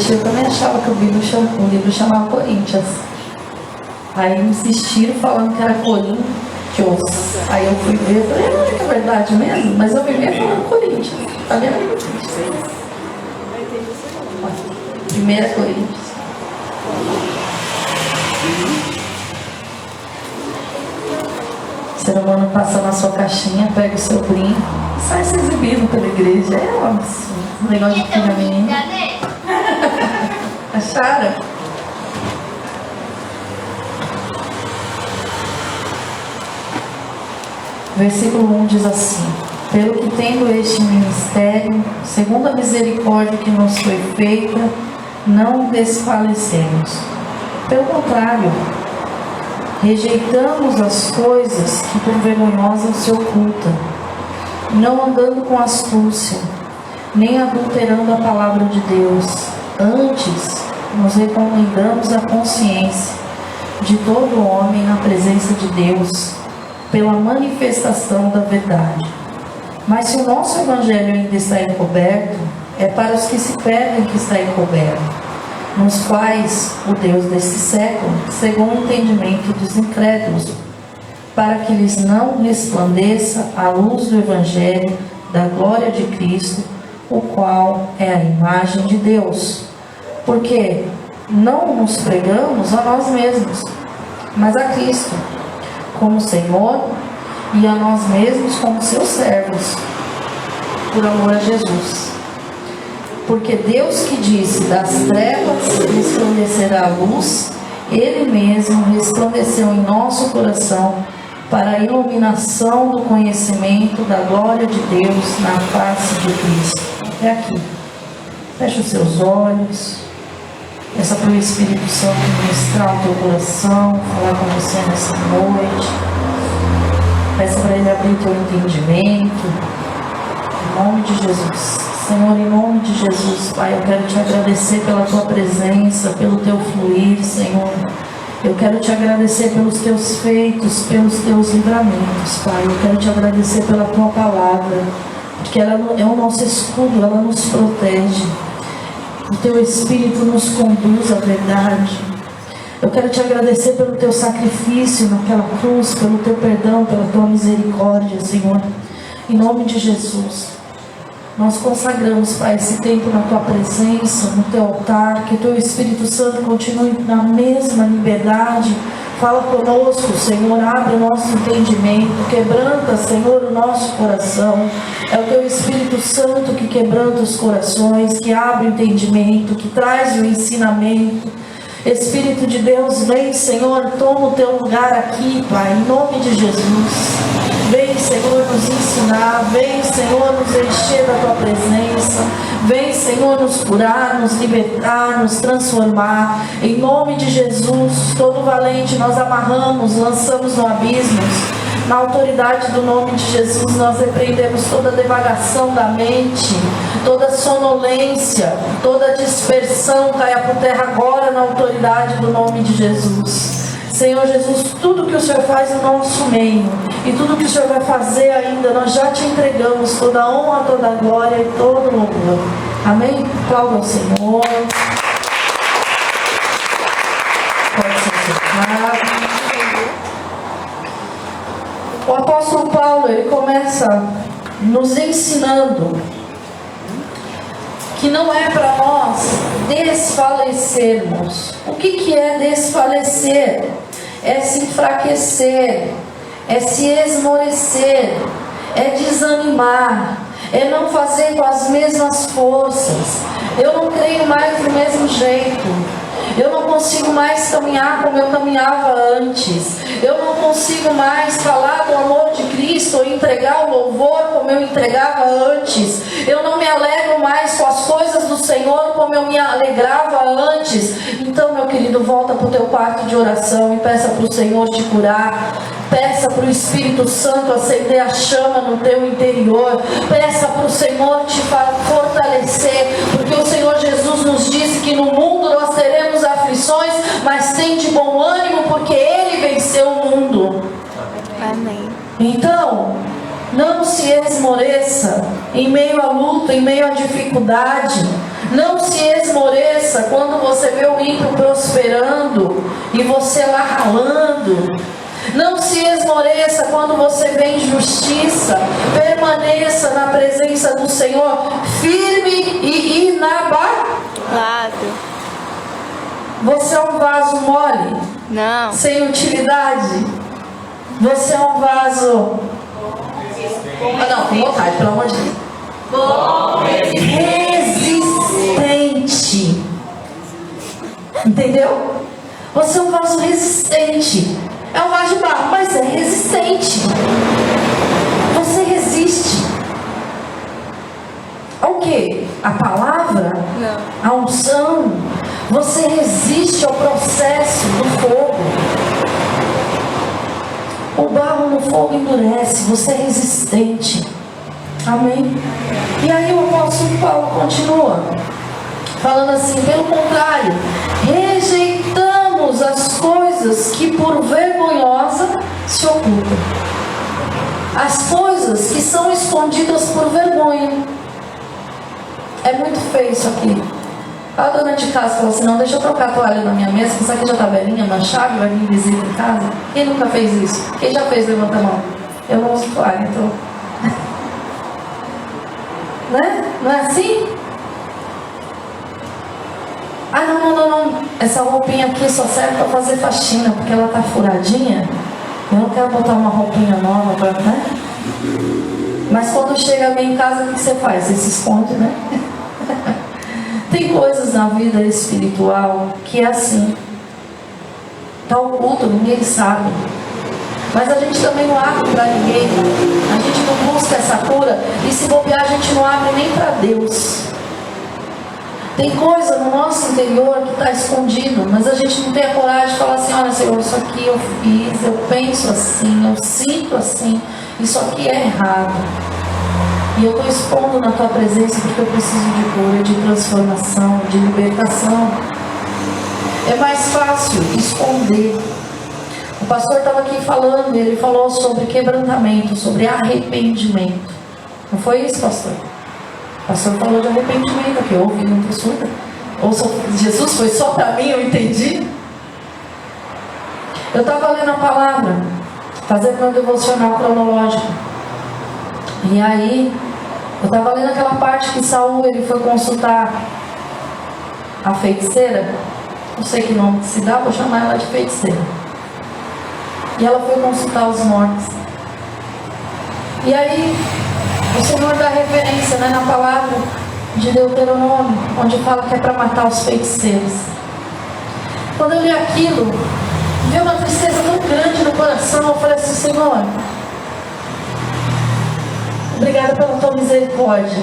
converti, eu também achava que o livro chamava Coríntios. Aí insistiram falando que era Coríntios. Aí eu fui ver, falei, não é que é verdade mesmo? Mas eu vivia falando Coríntios. Tá vendo? 1 Coríntios. O ser humano passa na sua caixinha, pega o seu brinco e sai se exibindo pela igreja. É um absurdo. Um negócio de filha menina. Acharam? Versículo 1 diz assim: pelo que tendo este ministério, segundo a misericórdia que nos foi feita, não desfalecemos. Pelo contrário, rejeitamos as coisas que por vergonhosas se ocultam, não andando com astúcia, nem adulterando a palavra de Deus. Antes, nos recomendamos a consciência de todo homem na presença de Deus, pela manifestação da verdade. Mas se o nosso evangelho ainda está encoberto, é para os que se perdem que está encoberto, nos quais o Deus desse século cegou o entendimento dos incrédulos, para que lhes não resplandeça a luz do evangelho da glória de Cristo, o qual é a imagem de Deus. Porque não nos pregamos a nós mesmos, mas a Cristo como Senhor, e a nós mesmos como seus servos, por amor a Jesus. Porque Deus que disse, das trevas resplandecerá a luz, Ele mesmo resplandeceu em nosso coração para a iluminação do conhecimento da glória de Deus na face de Cristo. É aqui. Fecha os seus olhos. Peça para o Espírito Santo ministrar o teu coração, falar com você nessa noite. Peça para Ele abrir o teu entendimento. Em nome de Jesus. Senhor, em nome de Jesus, Pai, eu quero te agradecer pela tua presença, pelo teu fluir, Senhor. Eu quero te agradecer pelos teus feitos, pelos teus livramentos, Pai. Eu quero te agradecer pela tua palavra, porque ela é o nosso escudo, ela nos protege. O teu Espírito nos conduz à verdade. Eu quero te agradecer pelo teu sacrifício naquela cruz, pelo teu perdão, pela tua misericórdia, Senhor. Em nome de Jesus, nós consagramos, Pai, esse tempo na tua presença, no teu altar. Que o teu Espírito Santo continue na mesma liberdade. Fala conosco, Senhor, abre o nosso entendimento, quebranta, Senhor, o nosso coração. É o teu Espírito Santo que quebranta os corações, que abre o entendimento, que traz o ensinamento. Espírito de Deus, vem, Senhor, toma o teu lugar aqui, Pai, em nome de Jesus. Vem, Senhor, nos ensinar, vem, Senhor, nos encher da tua presença, vem, Senhor, nos curar, nos libertar, nos transformar. Em nome de Jesus, todo valente, nós amarramos, lançamos no abismo. Na autoridade do nome de Jesus, nós repreendemos toda devagação da mente, toda sonolência, toda dispersão, caia por terra agora na autoridade do nome de Jesus. Senhor Jesus, tudo que o Senhor faz no nosso meio e tudo que o Senhor vai fazer ainda, nós já te entregamos toda a honra, toda a glória e todo o louvor. Amém? Aplauda ao Senhor. Pode se sentar. O apóstolo Paulo, ele começa nos ensinando que não é para nós desfalecermos. O que é desfalecer? É se enfraquecer, é se esmorecer, é desanimar, é não fazer com as mesmas forças. Eu não creio mais do mesmo jeito. Eu não consigo mais caminhar como eu caminhava antes. Eu não consigo mais falar do amor de Cristo ou entregar o louvor como eu entregava antes. Eu não me alegro mais com as coisas do Senhor como eu me alegrava antes. Então, meu querido, volta para o teu quarto de oração e peça para o Senhor te curar. Peça para o Espírito Santo acender a chama no teu interior. Peça para o Senhor te fortalecer, porque o Senhor Jesus nos disse que no mundo nós teremos aflições, mas tem de bom ânimo, porque Ele venceu o mundo. Amém. Então, Não se esmoreça em meio à luta, em meio à dificuldade. Não se esmoreça quando você vê o ímpio prosperando e você lá ralando. Não se esmoreça quando você vê injustiça. Permaneça na presença do Senhor, firme e inabalado. Você é um vaso mole? Não. Sem utilidade? Você é um vaso... não, com vontade, pelo amor de Deus. Resistente. Entendeu? Você é um vaso resistente. É um vaso de barro, mas é resistente. Você resiste. Ao quê? A palavra? Não. A unção? Você resiste ao processo do fogo. O barro no fogo endurece. Você é resistente. Amém? E aí o apóstolo Paulo continua falando assim: pelo contrário, rejeitamos as coisas que por vergonhosa se ocultam, as coisas que são escondidas por vergonha. É muito feio isso aqui. A dona de casa falou assim: não, deixa eu trocar a toalha na minha mesa, que isso aqui já está velhinha, na chave, vai vir visita em casa. Quem nunca fez isso? Quem já fez, levanta a mão. Eu não uso toalha, então. Né? Não é assim? Ah, não. Essa roupinha aqui só serve para fazer faxina, porque ela tá furadinha. Eu não quero botar uma roupinha nova para, né? Mas quando chega alguém em casa, o que você faz? Você se esconde, né? Tem coisas na vida espiritual que é assim. Está oculto, ninguém sabe. Mas a gente também não abre para ninguém. A gente não busca essa cura. E se bobear, a gente não abre nem para Deus. Tem coisa no nosso interior que está escondido, mas a gente não tem a coragem de falar assim: olha, Senhor, isso aqui eu fiz, eu penso assim, eu sinto assim, isso aqui é errado. E eu estou expondo na tua presença porque eu preciso de cura, de transformação, de libertação. É mais fácil esconder. O pastor estava aqui falando, ele falou sobre quebrantamento, sobre arrependimento. Não foi isso, pastor? O pastor falou de arrependimento aqui. Eu ouvi, não estou surda. Jesus foi só para mim, eu entendi. Eu estava lendo a palavra, fazendo meu devocional cronológico. E aí, eu estava lendo aquela parte que Saul ele foi consultar a feiticeira. Não sei que nome se dá, vou chamar ela de feiticeira. E ela foi consultar os mortos. E aí, o Senhor dá referência, né, na palavra de Deuteronômio, onde fala que é para matar os feiticeiros. Quando eu li aquilo, veio uma tristeza tão grande no coração. Eu falei assim: Senhor, obrigada pela tua misericórdia.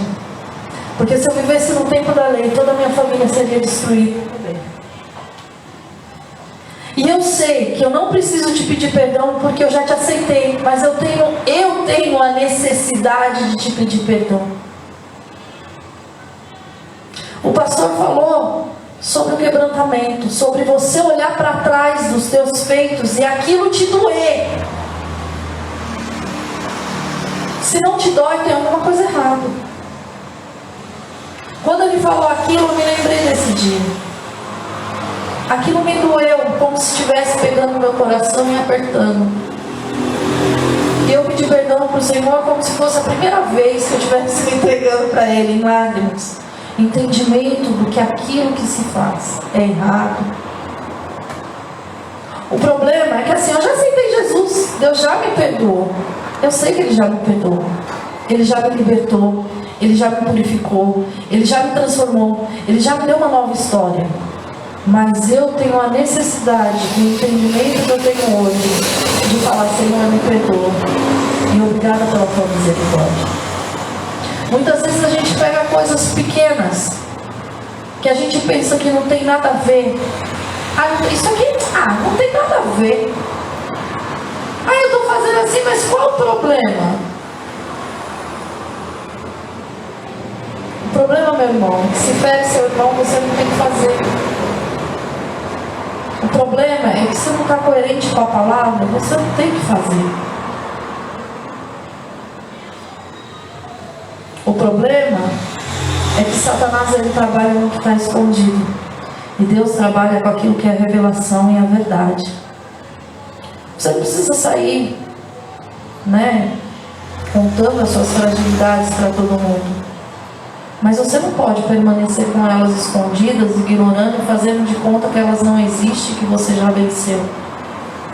Porque se eu vivesse no tempo da lei, toda a minha família seria destruída também. E eu sei que eu não preciso te pedir perdão porque eu já te aceitei, mas eu tenho a necessidade de te pedir perdão. O pastor falou sobre o quebrantamento, sobre você olhar para trás dos teus feitos e aquilo te doer. Se não te dói, tem alguma coisa errada. Quando ele falou aquilo, eu me lembrei desse dia. Aquilo me doeu, como se estivesse pegando no meu coração e apertando. E eu pedi perdão para o Senhor como se fosse a primeira vez que eu estivesse me entregando para Ele em lágrimas. Entendimento do que aquilo que se faz é errado. O problema é que assim, eu já aceitei Jesus, Deus já me perdoou. Eu sei que Ele já me perdoou. Ele já me libertou, Ele já me purificou, Ele já me transformou, Ele já me deu uma nova história. Mas eu tenho a necessidade, do entendimento que eu tenho hoje, de falar: Senhor, me perdoa. E obrigada pela tua misericórdia. Muitas vezes a gente pega coisas pequenas, que a gente pensa que não tem nada a ver. Isso aqui, não tem nada a ver. Eu estou fazendo assim, mas qual o problema? O problema, meu irmão, é que se fere seu irmão, você não tem que fazer. O problema é que se não está coerente com a palavra, você não tem que fazer. O problema é que Satanás ele trabalha no que está escondido. E Deus trabalha com aquilo que é a revelação e a verdade. Você não precisa sair, contando as suas fragilidades para todo mundo. Mas você não pode permanecer com elas escondidas, ignorando e fazendo de conta que elas não existem, que você já venceu.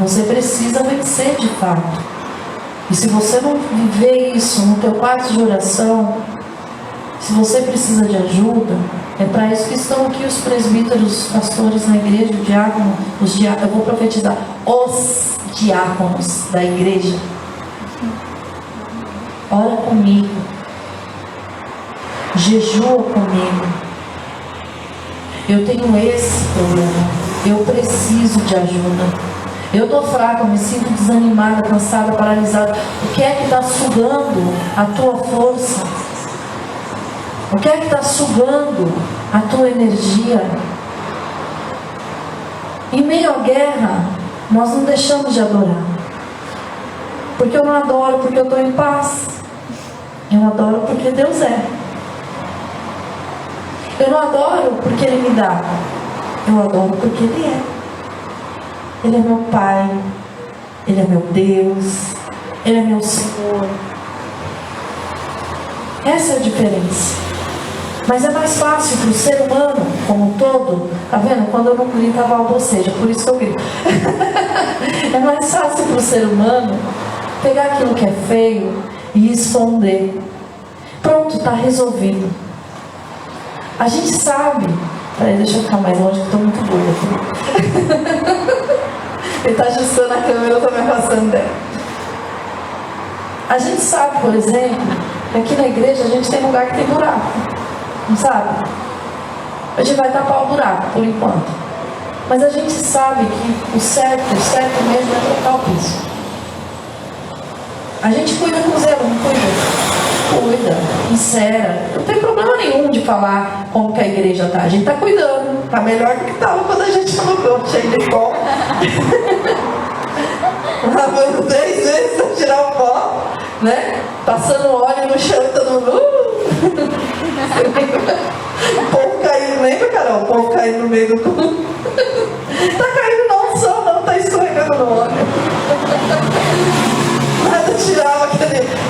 Você precisa vencer de fato. E se você não viver isso no teu quarto de oração, se você precisa de ajuda, é para isso que estão aqui os presbíteros, os pastores na igreja, o diácono, eu vou profetizar, os diáconos da igreja. Ora comigo, jejua comigo. Eu tenho esse problema, eu preciso de ajuda. Eu estou fraca, eu me sinto desanimada, cansada, paralisada. O que é que está sugando a tua força? O que é que está sugando a tua energia? Em meio à guerra, nós não deixamos de adorar. Porque eu não adoro porque eu estou em paz. Eu adoro porque Deus é. Eu não adoro porque Ele me dá. Eu adoro porque Ele é. Ele é meu Pai, Ele é meu Deus, Ele é meu Senhor. Essa é a diferença. Mas é mais fácil para o ser humano, como um todo, tá vendo? Quando eu não gritava algo, ou seja, por isso que eu grito. É mais fácil para o ser humano pegar aquilo que é feio e esconder. Pronto, está resolvido. A gente sabe. Peraí, deixa eu ficar mais longe, que eu estou muito doida. Ele está ajustando a câmera, eu estou me afastando dela. A gente sabe, por exemplo, que aqui na igreja a gente tem lugar que tem buraco. Não sabe? A gente vai tapar o buraco, por enquanto. Mas a gente sabe que o certo mesmo é trocar o piso. A gente cuida com zelo, não cuida? Cuida, sincera. Não tem problema nenhum de falar como que a igreja está. A gente está cuidando. Está melhor do que estava quando a gente estava pronto, cheio de pó. Lavando 10 vezes para tirar o pó, passando óleo no chão e todo mundo. O povo caindo, lembra, Carol? O povo caindo no meio do culto. Está caindo na unção, não está escorregando no óleo. Nada tirava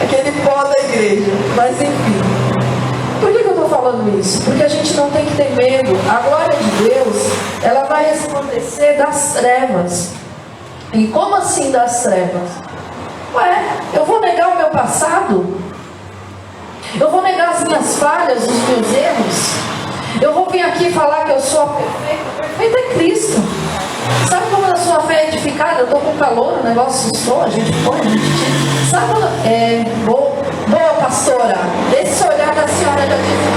aquele pó da igreja. Mas enfim. Por que eu estou falando isso? Porque a gente não tem que ter medo. A glória de Deus, ela vai resplandecer das trevas. E como assim das trevas? Eu vou negar o meu passado? Eu vou negar as minhas falhas, os meus erros? Eu vou vir aqui falar que eu sou a perfeita? Perfeita é Cristo. Sabe quando a sua fé é edificada? Eu estou com calor, o negócio assustou, a gente põe, a gente tira. Sabe quando... Boa pastora, esse olhar da senhora já disse.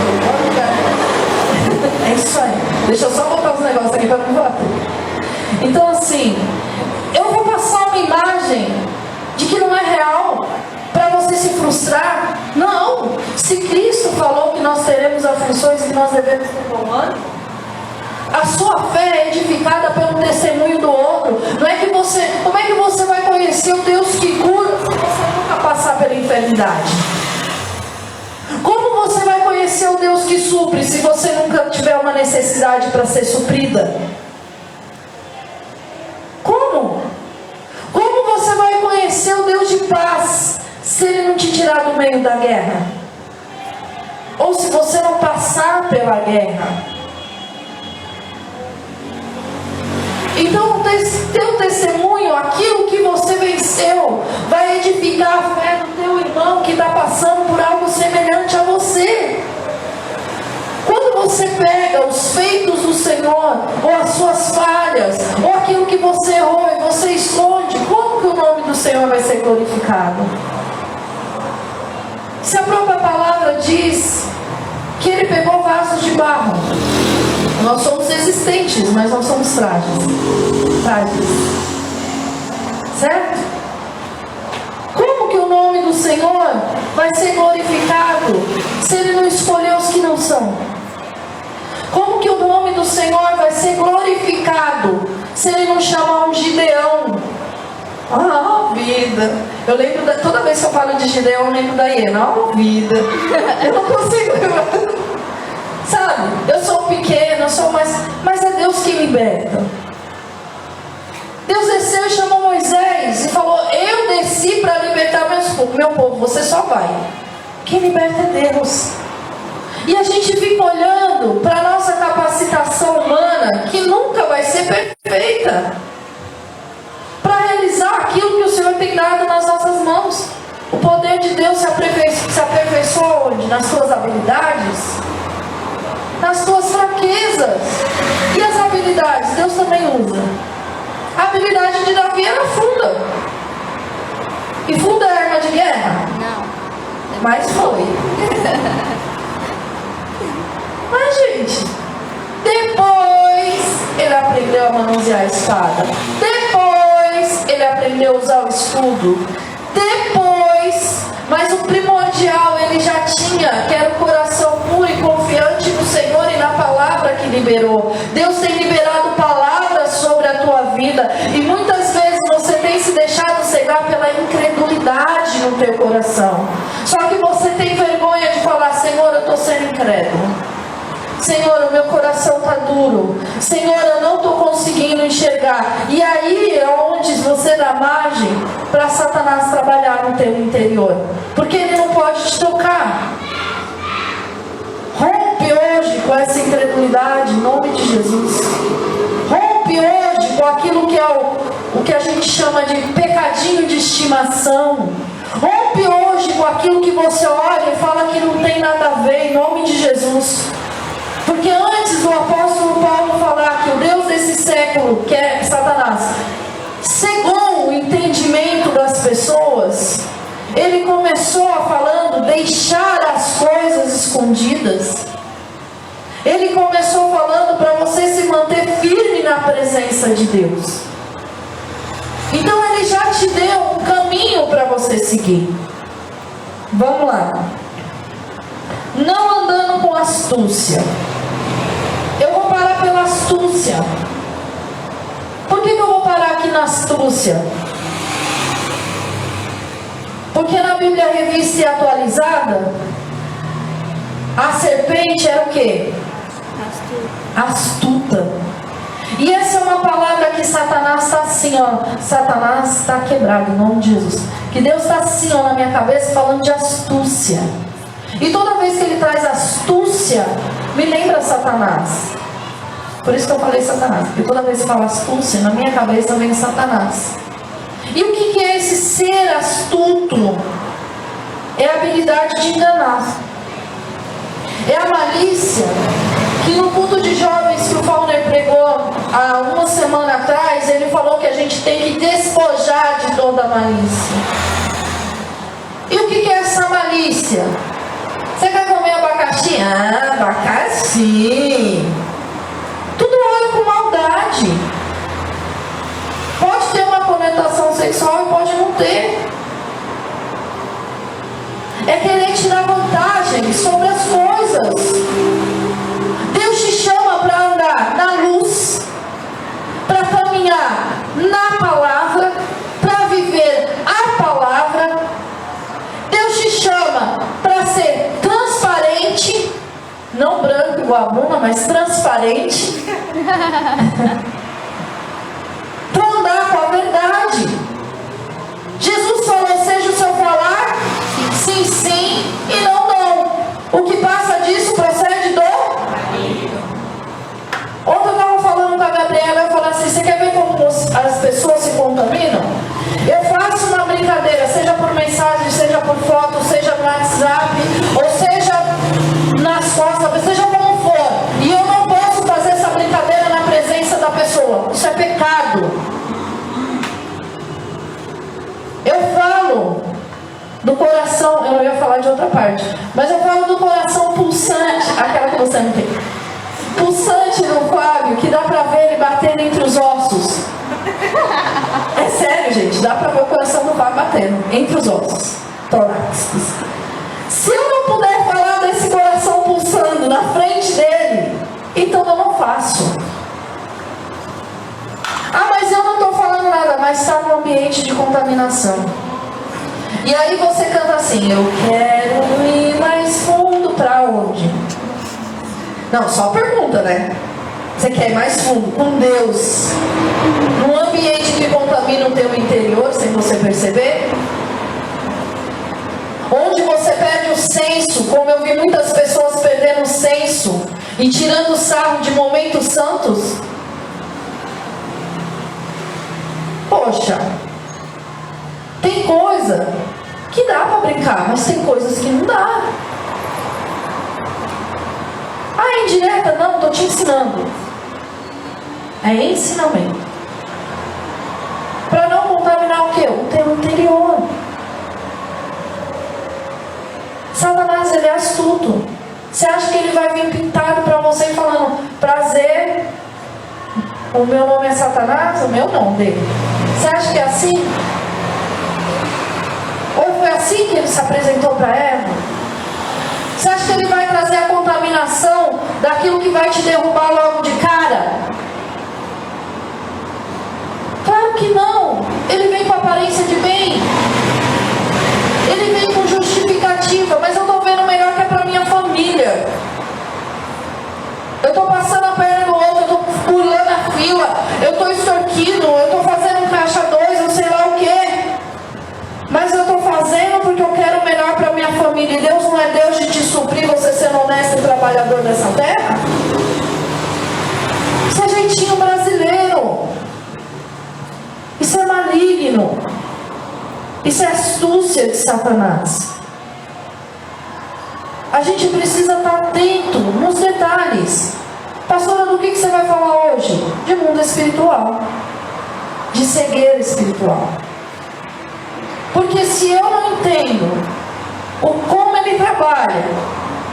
É isso aí. Deixa eu só botar os negócios aqui para não bater. Então assim, eu vou passar uma imagem de que não é real para você se frustrar. Não. Se Cristo falou que nós teremos aflições e que nós devemos ter bom ânimo, a sua fé é edificada pelo testemunho do outro. Não é que você... Como é que você vai conhecer o Deus que cura se você nunca passar pela enfermidade? Como você vai conhecer o Deus que supre se você nunca tiver uma necessidade para ser suprida? Como? Como você vai conhecer o Deus de paz se Ele não te tirar do meio da guerra? Ou se você não passar pela guerra? Então, o teu testemunho, aquilo que você venceu, vai edificar a fé do teu irmão que está passando por algo semelhante a você. Quando você pega os feitos do Senhor, ou as suas falhas, ou aquilo que você errou e você esconde, como que o nome do Senhor vai ser glorificado? Se a própria palavra diz que Ele pegou vasos de barro, nós somos resistentes, mas não somos frágeis. Certo? Como que o nome do Senhor vai ser glorificado se Ele não escolheu os que não são? Como que o nome do Senhor vai ser glorificado se Ele não chamar um Gideão? Ah, vida. Eu lembro, toda vez que eu falo de Gideão, eu lembro da hiena. Ah, vida. Eu não consigo lembrar. Sabe, eu sou pequena, mas é Deus que liberta. Deus desceu e chamou Moisés e falou: eu desci para libertar meu povo, você só vai. Quem liberta é Deus. E a gente fica olhando para a nossa capacitação humana, que nunca vai ser perfeita, para realizar aquilo que o Senhor tem dado nas nossas mãos. O poder de Deus se aperfeiçoa onde? Nas tuas habilidades, nas tuas fraquezas. E as habilidades, Deus também usa. A habilidade de Davi era funda. E funda é arma de guerra? Não. Mas foi. Mas, gente, depois ele aprendeu a manusear a espada. Depois ele aprendeu a usar o escudo. Depois, mas o primordial ele já tinha, que era o coração puro e confiante no Senhor e na palavra que liberou. Deus tem liberado palavras sobre a tua vida. E muitas vezes você tem se deixado cegar pela incredulidade no teu coração. Só que você tem vergonha de falar: Senhor, eu estou sendo incrédulo. Senhor, o meu coração está duro. Senhor, eu não estou conseguindo enxergar. E aí é onde você dá margem para Satanás trabalhar no teu interior. Porque ele não pode te tocar. Rompe hoje com essa incredulidade em nome de Jesus. Rompe hoje com aquilo que é o que a gente chama de pecadinho de estimação. Rompe hoje com aquilo que você olha e fala que não tem nada a ver em nome de Jesus. Porque antes do apóstolo Paulo falar que o Deus desse século, que é Satanás, cegou o entendimento das pessoas, ele começou falando deixar as coisas escondidas. Ele começou falando para você se manter firme na presença de Deus. Então ele já te deu um caminho para você seguir. Vamos lá. Não andando com astúcia. Eu vou parar pela astúcia. Por que eu vou parar aqui na astúcia? Porque na Bíblia Revista e Atualizada, a serpente era o quê? Astuta. E essa é uma palavra que Satanás está assim, ó. Satanás está quebrado, em nome de Jesus. Que Deus está assim, ó, na minha cabeça, falando de astúcia. E toda vez que ele traz astúcia, me lembra Satanás. Por isso que eu falei Satanás. Porque toda vez que fala astúcia, na minha cabeça vem Satanás. E o que é esse ser astuto? É a habilidade de enganar. É a malícia que no culto de jovens que o Fauner pregou há uma semana atrás, ele falou que a gente tem que despojar de toda a malícia. E o que é essa malícia? Você quer comer abacaxi? Ah, abacaxi. Tudo olha com maldade. Pode ter uma conotação sexual e pode não ter. É querer te dar vantagem sobre as coisas. Deus te chama para andar na luz, para caminhar na palavra, para viver a palavra. Deus te chama para ser transparente, não branco igual a Bruna, mas transparente, para andar com a verdade. Jesus falou: seja o seu falar sim, sim e não, não. O que passa disso procede do... Ontem eu estava falando com a Gabriela, eu falei assim: você quer ver como as pessoas se contaminam? Eu faço uma brincadeira, seja por mensagem, seja por foto, seja no WhatsApp, ou seja nas costas, seja como for. E eu não posso fazer essa brincadeira na presença da pessoa. Isso é pecado. Eu falo do coração, eu não ia falar de outra parte, mas eu falo do coração pulsante, aquela que você não tem. Pulsante no Fábio, que dá pra ver ele batendo entre os ossos. É sério, gente, dá pra ver o coração do Fábio batendo entre os ossos torácicos. Se eu não puder falar desse coração pulsando na frente dele, então eu não faço. Ah, mas eu não estou falando nada, mas está no ambiente de contaminação. E aí você canta assim: eu quero ir mais fundo. Para onde? Não, só pergunta, né? Você quer ir mais fundo com Deus, num ambiente que contamina o teu interior sem você perceber? Onde você perde o senso, como eu vi muitas pessoas perdendo o senso e tirando sarro de momentos santos. Poxa, tem coisa que dá para brincar, mas tem coisas que não dá. Ah, indireta? Não, estou te ensinando. É ensinamento. Para não contaminar o quê? O teu interior. Satanás, ele é astuto. Você acha que ele vai vir pintado para você falando: prazer, o meu nome é Satanás? O meu não, dele. Você acha que é assim? Ou foi assim que ele se apresentou para Eva? Você acha que ele vai trazer a contaminação daquilo que vai te derrubar logo de cara? Claro que não. Ele vem com aparência de bem. Ele vem com justificativa. Mas eu estou vendo o melhor que é para minha família. Eu estou passando a perna no outro. Eu estou pulando a fila. Eu estou extorquindo. Eu estou fazendo um caixa 2. Eu sei lá o quê. Mas eu estou fazendo porque eu quero o melhor para minha família. E Deus não é Deus de te suprir você sendo honesto e trabalhador nessa terra? Isso é jeitinho brasileiro. Isso é maligno. Isso é astúcia de Satanás. A gente precisa estar atento nos detalhes. Pastora, do que você vai falar hoje? De mundo espiritual. De cegueira espiritual. Porque se eu não entendo como ele trabalha,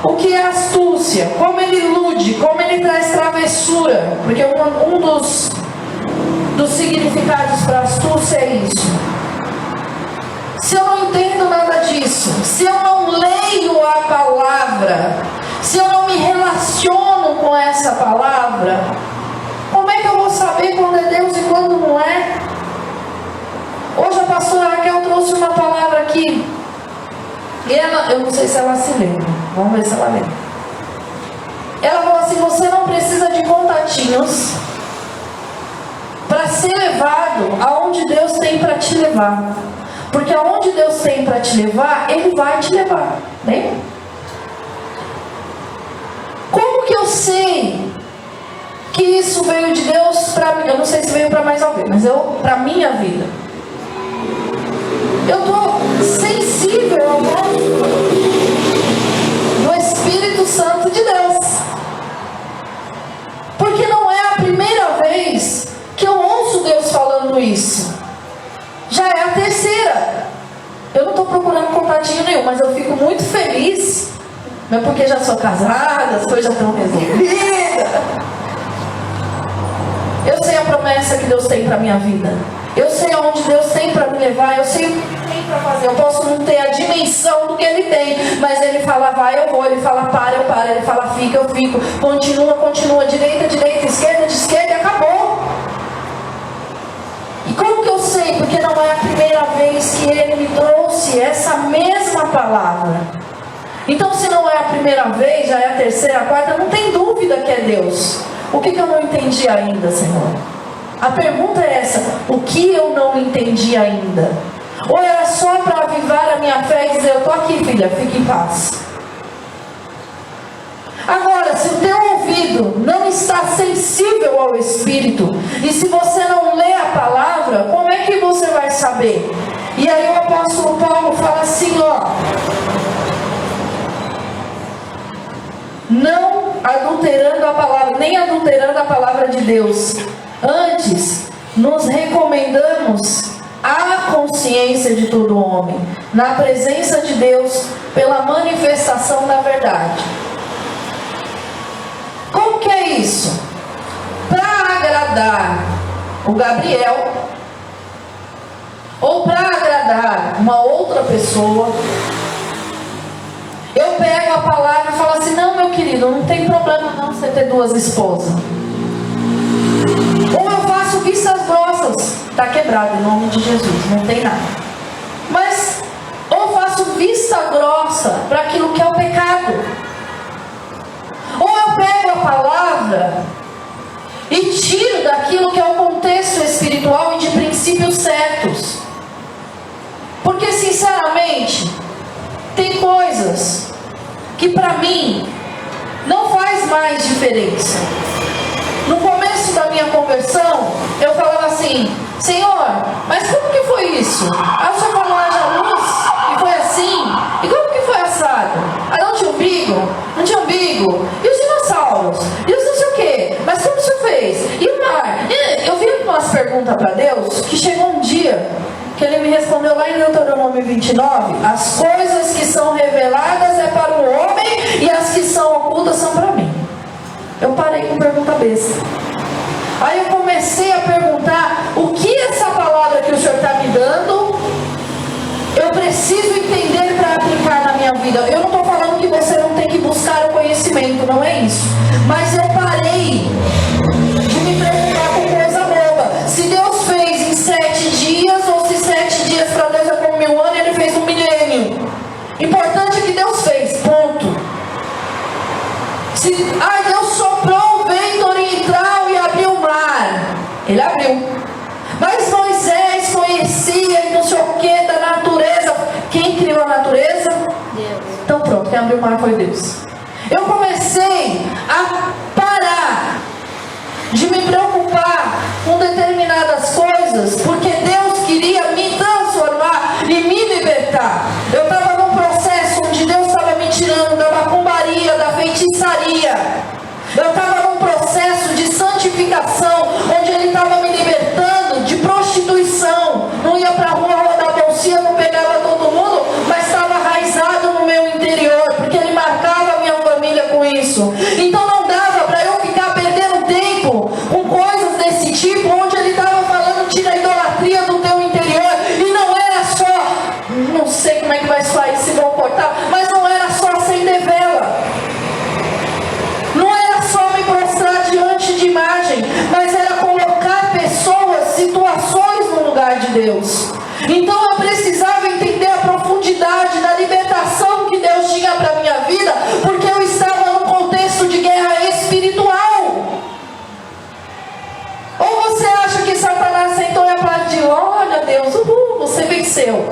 o que é astúcia, como ele ilude, como ele traz travessura, porque um dos significados para astúcia é isso. Se eu não entendo nada disso, se eu não leio a palavra, se eu não me relaciono com essa palavra, como é que eu vou saber quando é Deus e quando não é? Hoje a pastora Raquel trouxe uma palavra aqui. E ela, eu não sei se ela se lembra. Vamos ver se ela lembra. Ela falou assim: você não precisa de contatinhos para ser levado aonde Deus tem para te levar. Porque aonde Deus tem para te levar, Ele vai te levar. Né? Como que eu sei que isso veio de Deus para mim? Eu não sei se veio para mais alguém, mas para minha vida. Eu estou sensível ao voto do Espírito Santo de Deus. Porque não é a primeira vez que eu ouço Deus falando isso. Já é a terceira. Eu não estou procurando contatinho nenhum, mas eu fico muito feliz. Não é porque já sou casada, as coisas já estão resolvidas. Eu sei a promessa que Deus tem para a minha vida. Eu sei aonde Deus tem para me levar. Eu sei o que tem para fazer. Eu posso não ter a dimensão do que Ele tem, mas Ele fala vai, eu vou. Ele fala para, eu paro. Ele fala fica, eu fico. Continua, continua. Direita, direita, esquerda, de esquerda e acabou. E como que eu sei? Porque não é a primeira vez que Ele me trouxe essa mesma palavra. Então se não é a primeira vez, já é a terceira, a quarta, não tem dúvida que é Deus. O que eu não entendi ainda, Senhor? A pergunta é essa: o que eu não entendi ainda? Ou era só para avivar a minha fé e dizer: eu estou aqui, filha, fique em paz? Agora, se o teu ouvido não está sensível ao Espírito, e se você não lê a palavra, como é que você vai saber? E aí o apóstolo Paulo fala assim, ó: não adulterando a palavra, nem adulterando a palavra de Deus. Antes, nos recomendamos à consciência de todo homem, na presença de Deus, pela manifestação da verdade. Como que é isso? Para agradar o Gabriel, ou para agradar uma outra pessoa, eu pego a palavra e falo assim: não, meu querido, não tem problema não você ter duas esposas. Ou eu faço vistas grossas. está quebrado em nome de Jesus, não tem nada. Mas ou faço vista grossa para aquilo que é o pecado, ou eu pego a palavra e tiro daquilo que é o contexto espiritual e de princípios certos. Porque sinceramente, tem coisas que para mim não faz mais diferença. No começo da minha conversão, eu falava assim: Senhor, mas como que foi isso? Ah, o Senhor falou haja luz e foi assim? E como que foi assado? Ah, não tinha umbigo? Não tinha umbigo? E os dinossauros? E os não sei o quê? Mas como o Senhor fez? E o mar? E eu vi umas perguntas para Deus que chegou um dia que Ele me respondeu lá em Deuteronômio 29: as coisas que são reveladas é para o homem e as que são ocultas são para mim. Eu parei com pergunta besta. Aí eu comecei a perguntar: o que essa palavra que o Senhor está me dando, eu preciso entender para aplicar na minha vida? Eu não estou falando que você não tem que buscar o conhecimento, não é isso. Mas eu parei de me preocupar com coisa boba. Se Deus fez em 7 dias, ou se 7 dias para Deus é como 1000 anos, Ele fez 1 milênio. Importante é que Deus fez, ponto. Deus soprou o vento oriental e abriu o mar. Ele abriu. Mas Moisés conhecia e não sei o que da natureza. Quem criou a natureza? Deus. Então pronto, quem abriu o mar foi Deus. Eu comecei a parar de me preocupar com determinadas coisas, porque Deus queria me transformar e me libertar. Eu estava num processo onde Deus estava me tirando da macumbaria, da feitiçaria. Eu estava num processo de santificação, onde Ele estava me libertando de prostituição. Não ia para a rua rodar bolsinha, não pegava todo mundo, mas estava arraizado no meu interior, porque Ele marcava a minha família com isso. Então não dava para eu ficar perdendo tempo com coisas desse tipo, onde Ele estava falando: tira a idolatria do teu interior. E não era só, não sei como é que vai sair, se vão cortar, mas não era só acender vela. Não era só me prostrar diante de imagem, mas era colocar pessoas, situações no lugar de Deus. Então eu precisava entender a profundidade da libertação que Deus tinha para a minha vida, porque eu estava num contexto de guerra espiritual. Ou você acha que Satanás sentou e aplaudiu: olha Deus, você venceu,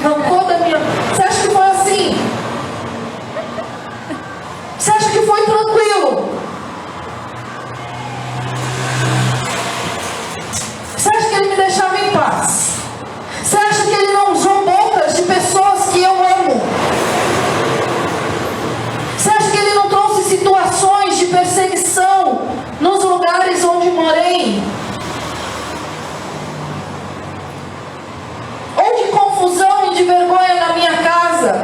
arrancou da minha... Você acha que foi assim? Você acha que foi tranquilo? Você acha que Ele me deixava em paz? Você acha que Ele não usou bocas de pessoas que eu amo? Você acha que Ele não trouxe situações de perseguição nos lugares onde morei? Ou de confusão e de vergonha na minha casa?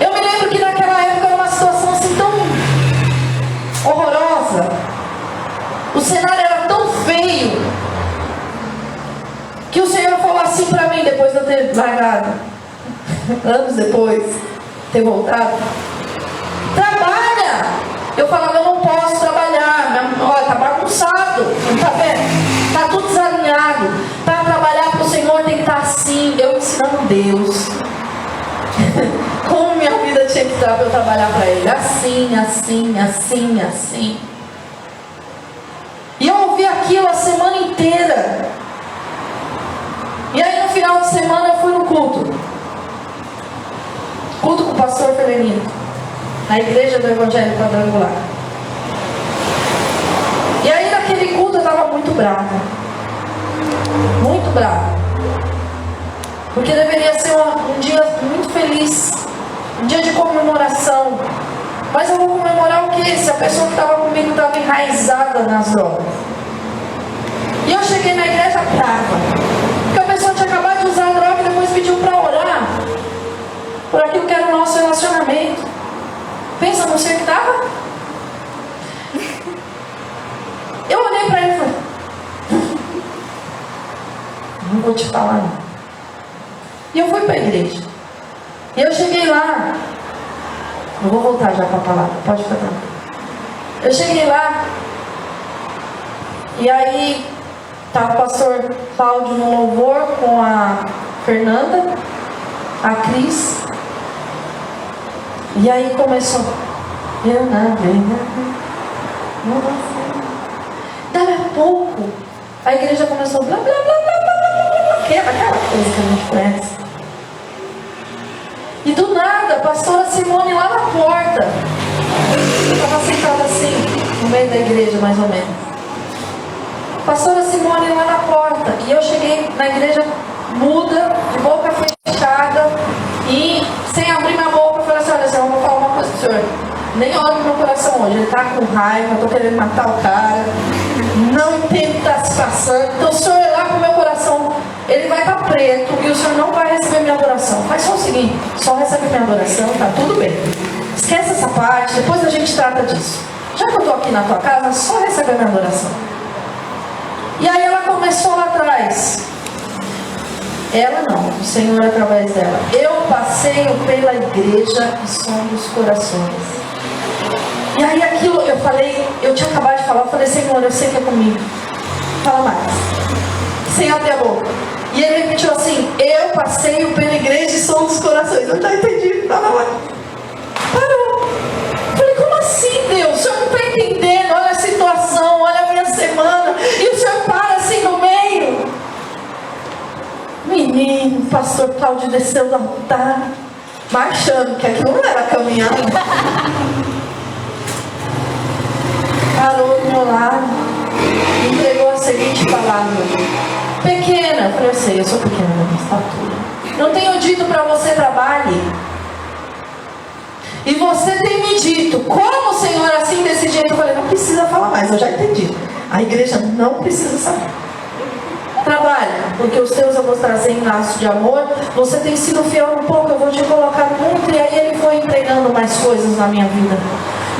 Eu me lembro que naquela época era uma situação assim tão horrorosa. O cenário era tão feio que o Senhor falou assim para mim, depois de eu ter largado, anos depois, ter voltado: trabalha! Eu falava: eu não posso trabalhar, olha, tá bagunçado, não tá vendo? Tá tudo desalinhado. Para trabalhar para o Senhor tem que estar assim. Eu ensinando Deus como minha vida tinha que estar para eu trabalhar para Ele. Assim, assim, assim, assim. E eu ouvi aquilo a semana inteira. E aí no final de semana eu fui no culto com o pastor Felenino, na igreja do Evangelho Quadrangular. E aí naquele culto eu estava muito brava. Muito brava. Porque deveria ser um dia muito feliz, um dia de comemoração. Mas eu vou comemorar o quê? Se a pessoa que estava comigo estava enraizada nas drogas. E eu cheguei na igreja brava, porque a pessoa tinha acabado de usar a droga e depois pediu para orar por aquilo que era o nosso relacionamento. Pensa no ser que estava. Eu olhei para ele e falei: não vou te falar não. E eu fui para a igreja. E eu cheguei lá. Eu vou voltar já para a palavra, pode ficar tranquilo. Eu cheguei lá. E aí Estava o pastor Cláudio no louvor com a Fernanda, a Cris. E aí começou. Eu não Daí a pouco, a igreja começou blá blá blá blá blá blá, aquela coisa que a gente conhece. E do nada, a pastora Simone lá na porta. Eu estava sentada assim, no meio da igreja mais ou menos. Pastora Simone lá na porta. E eu cheguei na igreja muda, de boca fechada, e sem abrir minha boca, eu falei assim: olha, eu vou falar uma coisa pro senhor. Nem olha pro meu coração hoje, ele tá com raiva, eu tô querendo matar o cara, não entendo o que tá se passando. Então, se o senhor olhar pro meu coração, ele vai estar preto e o senhor não vai receber minha adoração. Faz só o seguinte: só recebe minha adoração, tá tudo bem. Esquece essa parte, depois a gente trata disso. Já que eu tô aqui na tua casa, só recebe a minha adoração. E aí ela começou lá atrás. Ela não, o Senhor através dela. Eu passeio pela igreja e sonho os corações. E aí aquilo, eu falei, eu tinha acabado de falar, eu falei: Senhor, eu sei que é comigo. Fala mais. Sem abrir a boca. E ele repetiu assim: eu passeio pela igreja e sonho os corações. Eu já entendi. Fala mais. Parou. Eu falei: como assim, Deus? O Senhor não está entendendo? Olha a situação, olha a minha semana. E o Senhor para assim no meio. Menino, o pastor Cláudio desceu do altar, marchando, que aquilo não era caminhando. Parou do meu lado, entregou a seguinte palavra: pequena. Eu falei: eu sei, eu sou pequena na minha estatura. Não tenho dito para você trabalhe. E você tem me dito, como, Senhor, assim desse jeito? Eu falei: não precisa falar mais, eu já entendi. A igreja não precisa saber. Trabalha, porque os teus eu vou trazer em laço de amor. Você tem sido fiel um pouco, eu vou te colocar muito. E aí ele foi entregando mais coisas na minha vida.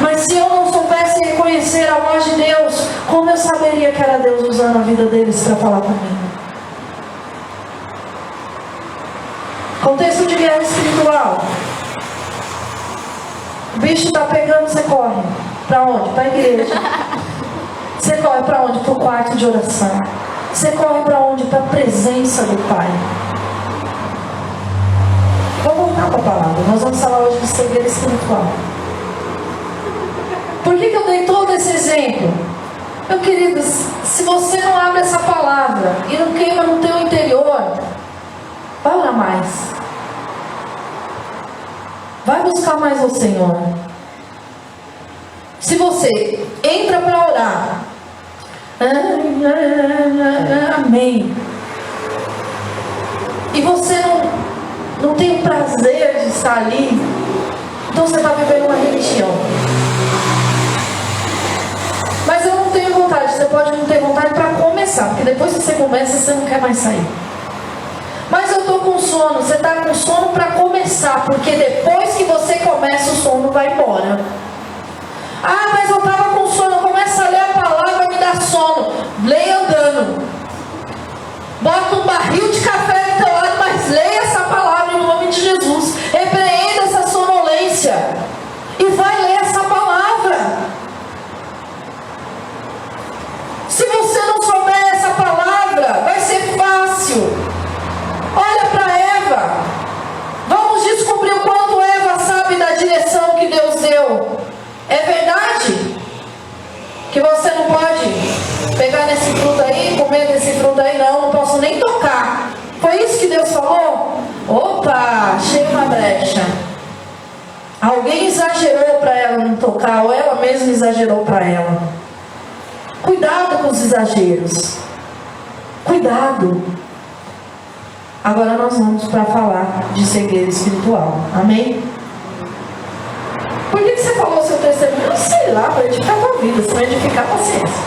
Mas se eu não soubesse reconhecer a voz de Deus, como eu saberia que era Deus usando a vida deles para falar comigo? Contexto de guerra espiritual. O bicho está pegando, você corre. Para onde? Para a igreja. Você corre para onde? Para o quarto de oração. Você corre para onde? Para a presença do Pai. Vamos voltar para a palavra. Nós vamos falar hoje de cegueira espiritual. Por que eu dei todo esse exemplo? Meu querido, se você não abre essa palavra e não queima no teu interior, vai orar mais. Vai buscar mais o Senhor. Se você entra para orar, amém, e você não tem o prazer de estar ali, então você está vivendo uma religião. Mas eu não tenho vontade. Você pode não ter vontade para começar, porque depois que você começa, você não quer mais sair. Mas eu estou com sono. Você está com sono para começar, porque depois que você começa, o sono vai embora. Ah, mas eu estava com sono. Começa a ler a palavra, me dá sono. Leia andando. Bota um barril de café do teu lado, mas leia essa palavra em nome de Jesus. Repreenda essa sonolência e vai ler essa palavra. Se você não souber essa palavra, vai ser fácil. Olha para Eva. Vamos descobrir o quanto Eva sabe da direção que Deus deu. É verdade que você não pode pegar nesse fruto aí, comer desse fruto aí? Não posso nem tocar. Foi isso que Deus falou? Opa, achei uma brecha. Alguém exagerou para ela não tocar, ou ela mesma exagerou para ela. Cuidado com os exageros. Cuidado. Agora nós vamos para falar de cegueira espiritual. Amém? Por que você falou seu testemunho? Eu sei lá, para edificar a tua vida, senão edificar a paciência.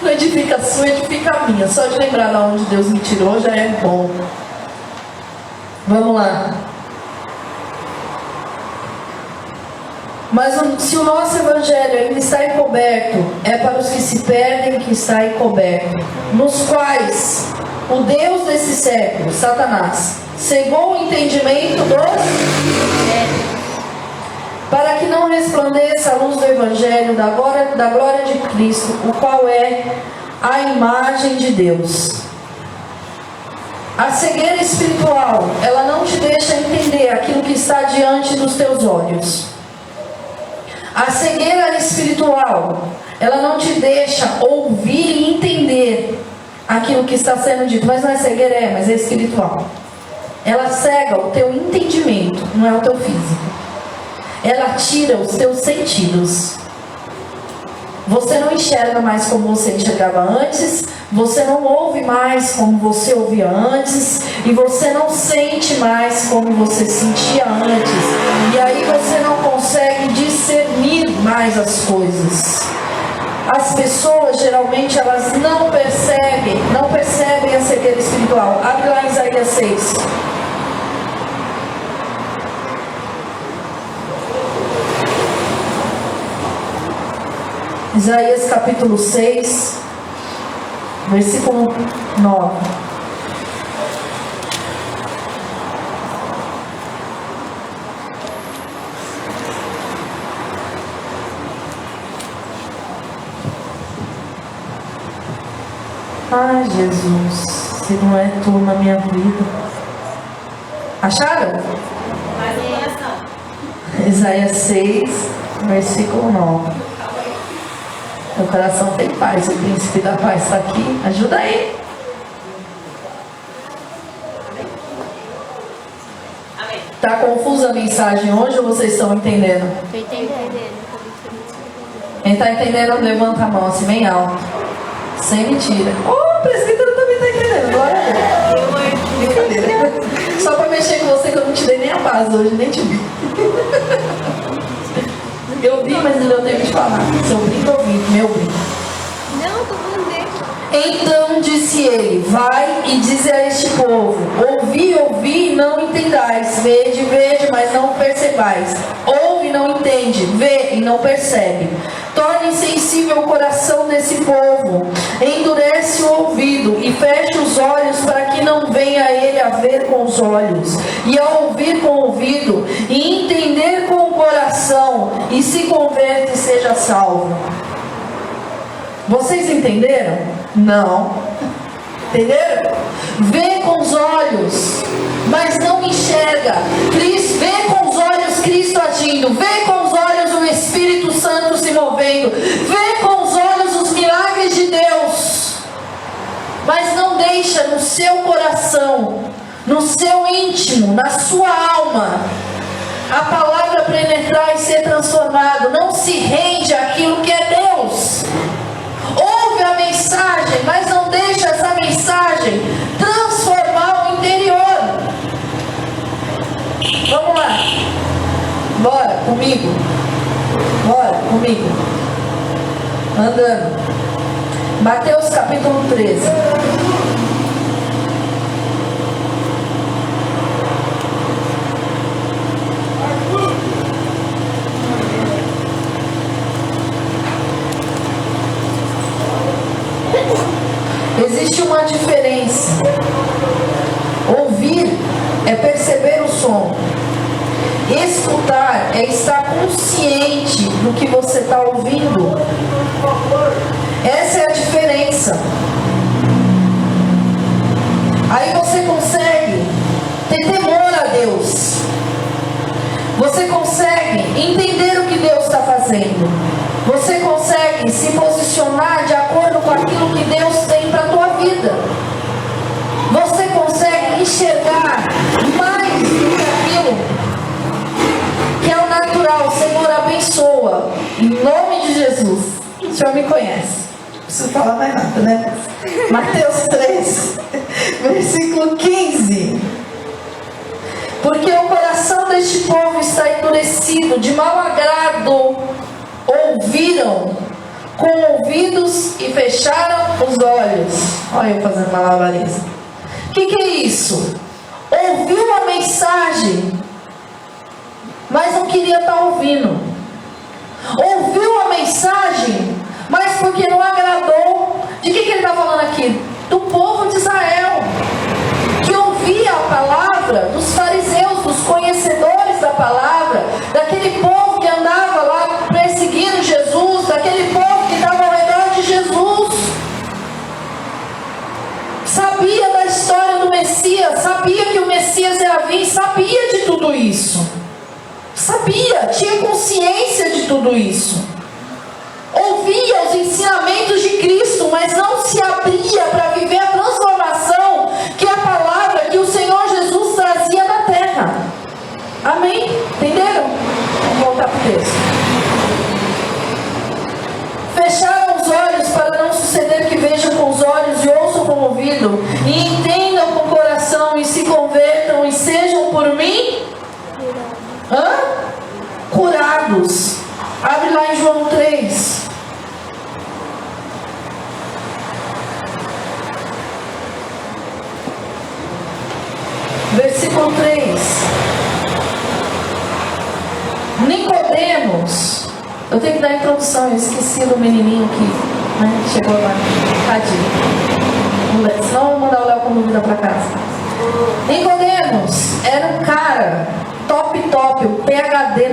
Não edifica a sua, edifica a minha. Só de lembrar de onde Deus me tirou já é bom. Vamos lá. Mas se o nosso evangelho ainda está encoberto, é para os que se perdem que está encoberto, nos quais o Deus desse século, Satanás, cegou o entendimento dos... para que não resplandeça a luz do evangelho da glória de Cristo, o qual é à imagem de Deus. A cegueira espiritual, ela não te deixa entender aquilo que está diante dos teus olhos. A cegueira espiritual, ela não te deixa ouvir e entender aquilo que está sendo dito. Mas não é cegueira, mas é espiritual. Ela cega o teu entendimento, não é o teu físico. Ela tira os teus sentidos. Você não enxerga mais como você enxergava antes, você não ouve mais como você ouvia antes, e você não sente mais como você sentia antes. E aí você não consegue discernir mais as coisas. As pessoas geralmente elas não percebem a cegueira espiritual. Abre lá em Isaías 6. Isaías capítulo 6, versículo 9. Ai, Jesus, se não é tu na minha vida. Acharam? Isaías 6, versículo 9. Meu coração tem paz, o príncipe da paz está aqui. Ajuda aí. Está confusa a mensagem hoje ou vocês estão entendendo? Estou entendendo. Quem está entendendo, levanta a mão assim, bem alto. Sem mentira. Oh, o presbítero também está entendendo. Glória a Deus. Brincadeira. Só para mexer com você que eu não te dei nem a paz hoje, nem te vi. Eu vi, mas não deu tempo de falar. Seu brinco, eu vi. Meu brinco. Não, tô falando dele. Então disse ele: vai e dize a este povo: ouvi, e não entendais. Vede, mas não percebais. Ouve e não entende. Vê e não percebe. Torne insensível o coração desse povo. Endurece o ouvido e feche os olhos para que não venha ele a ver com os olhos, e a ouvir com o ouvido, e entender com o coração, e se converte e seja salvo. Vocês entenderam? Não. Entenderam? Vê com os olhos, mas não enxerga. Vê com os olhos Cristo agindo. Vê com os olhos o Espírito Santo se movendo. Vê com os olhos os milagres de Deus. Mas não deixa no seu coração, no seu íntimo, na sua alma, a palavra penetrar e ser transformado. Não se rende àquilo que é Deus. Ouve a mensagem, mas não deixa essa mensagem transformar o interior. Vamos lá. Bora comigo. Bora comigo. Andando. Mateus capítulo 13. Existe uma diferença. Ouvir é perceber o som. Escutar é estar consciente do que você está ouvindo. Essa é a diferença. Aí você consegue ter temor a Deus. Você consegue entender o que Deus está fazendo. Você consegue se posicionar de acordo com aquilo que Deus tem para a tua vida. Você consegue enxergar mais do que aquilo que é o natural. O Senhor abençoa. Em nome de Jesus. O Senhor me conhece. Não preciso falar mais nada, né? Mateus 3, versículo 15. Porque o coração deste povo está endurecido, de mau agrado ouviram com ouvidos e fecharam os olhos. Olha eu fazendo malabarismo. O que é isso? Ouviu a mensagem, mas não queria estar ouvindo. Ouviu a mensagem, mas porque não agradou. De que ele está falando aqui? Do povo de Israel, que ouvia a palavra, dos fariseus, dos conhecedores da palavra, daquele povo que andava lá perseguindo Jesus, daquele povo que estava ao redor de Jesus. Messias, sabia que o Messias ia vir, sabia de tudo isso. Sabia, tinha consciência de tudo isso. Ouvia os ensinamentos de Cristo, mas não se abria para viver a transformação que a palavra que o Senhor Jesus trazia na terra. Amém? Entenderam? Vamos voltar para o texto. Fecharam os olhos para não suceder que vejam com os olhos e ouçam com o ouvido, e entendam com o coração e se convertam e sejam por mim curados. Abre lá em João 3. Versículo 3. Nicodemos. Eu tenho que dar a introdução, eu esqueci do menininho que chegou lá. Tadinho. Senão eu vou mandar o Léo como vida para casa. Nicodemos era um cara top, o PhD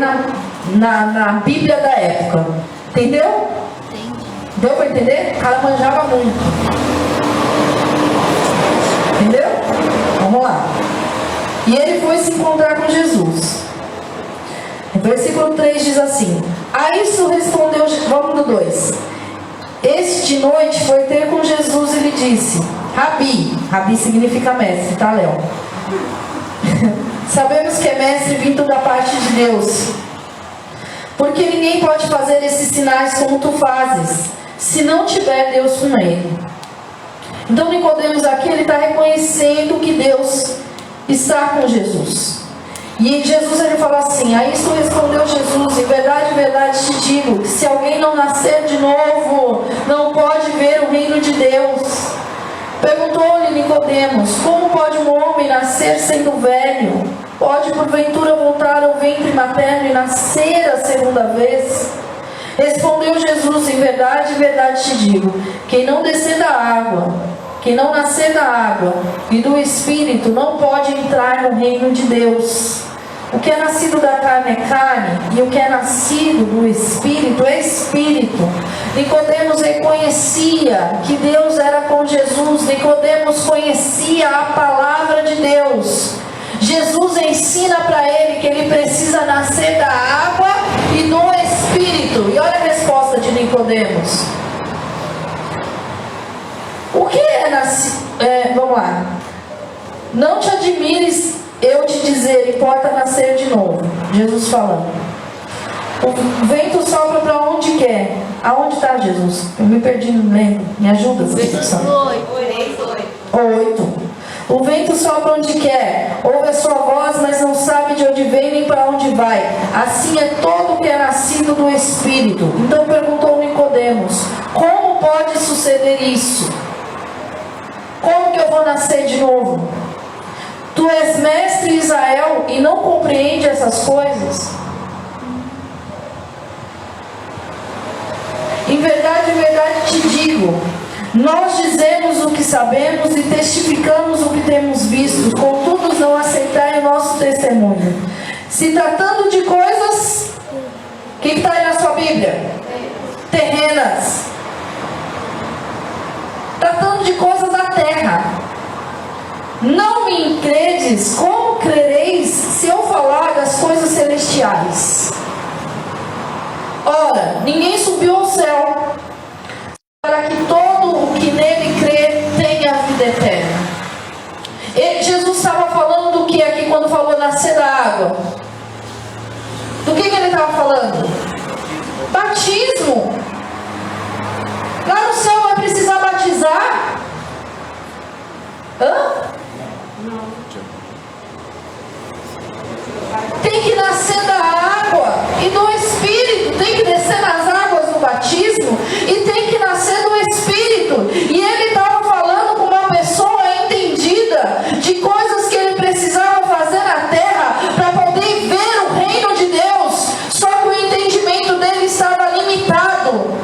na Bíblia da época. Entendeu? Entendi. Deu para entender? O cara manjava muito. Entendeu? Vamos lá. E ele foi se encontrar com Jesus. Versículo 3 diz assim: a isso respondeu, vamos no 2. Este de noite foi ter com Jesus e lhe disse: Rabi significa mestre, tá, Léo? Sabemos que é mestre vindo da parte de Deus, porque ninguém pode fazer esses sinais como tu fazes, se não tiver Deus com ele. Então Nicodemos aqui, ele está reconhecendo que Deus está com Jesus. E Jesus, ele fala assim: a isso respondeu Jesus: em verdade te digo, que se alguém não nascer de novo, não pode ver o reino de Deus. Perguntou-lhe Nicodemos: como pode um homem nascer sendo velho? Pode porventura voltar ao ventre materno e nascer a segunda vez? Respondeu Jesus: em verdade te digo, quem não descer da água, quem não nascer da água e do Espírito, não pode entrar no reino de Deus. O que é nascido da carne é carne, e o que é nascido do Espírito é Espírito. Nicodemos reconhecia que Deus era com Jesus. Nicodemos conhecia a palavra de Deus. Jesus ensina para ele que ele precisa nascer da água e do Espírito. E olha a resposta de Nicodemos. O que é nascer? Vamos lá. Não te admires eu te dizer, importa nascer de novo. Jesus falando. O vento sopra para onde quer. Aonde está Jesus? Eu me perdi, não lembro. Me ajuda, Versículo 8. O vento sopra onde quer. Ouve a sua voz, mas não sabe de onde vem nem para onde vai. Assim é todo o que é nascido do Espírito. Então perguntou Nicodemos: como pode suceder isso? Como que eu vou nascer de novo? Tu és mestre em Israel e não compreende essas coisas? Em verdade te digo, nós dizemos o que sabemos e testificamos o que temos visto, contudo não aceitai o nosso testemunho. Se tratando de coisas, o que está aí na sua Bíblia? Terrenas. Tratando de coisas da terra. Não me credes, como crereis se eu falar das coisas celestiais? Ora, ninguém subiu ao céu, para que todo o que nele crê tenha a vida eterna. Jesus estava falando do que aqui quando falou nascer da água? Do que ele estava falando? Batismo. Lá no céu vai precisar batizar? Tem que nascer da água e do Espírito. Tem que descer nas águas do batismo e tem que nascer do Espírito. E ele estava falando com uma pessoa entendida de coisas que ele precisava fazer na terra para poder ver o reino de Deus. Só que o entendimento dele estava limitado.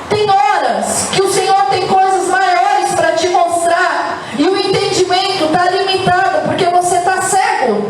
Tem horas que o Senhor tem coisas maiores para te mostrar e o entendimento está limitado porque você está cego.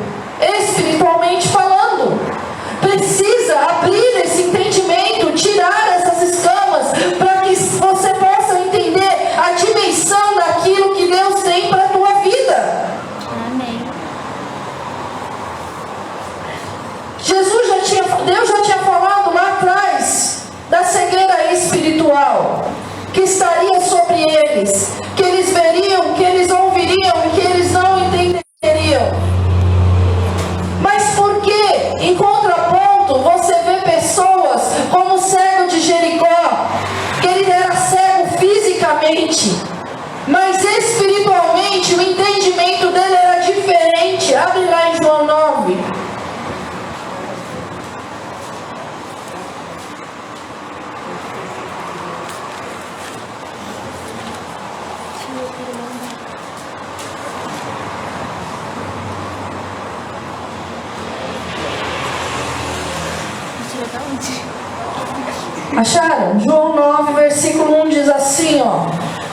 que eles veriam, que eles ouviriam e que eles não entenderiam. Mas por que, em contraponto, você vê pessoas como o cego de Jericó, que ele era cego fisicamente, mas espiritualmente o entendimento dele era diferente? Abre lá em João 9. Acharam? João 9, versículo 1 diz assim, ó: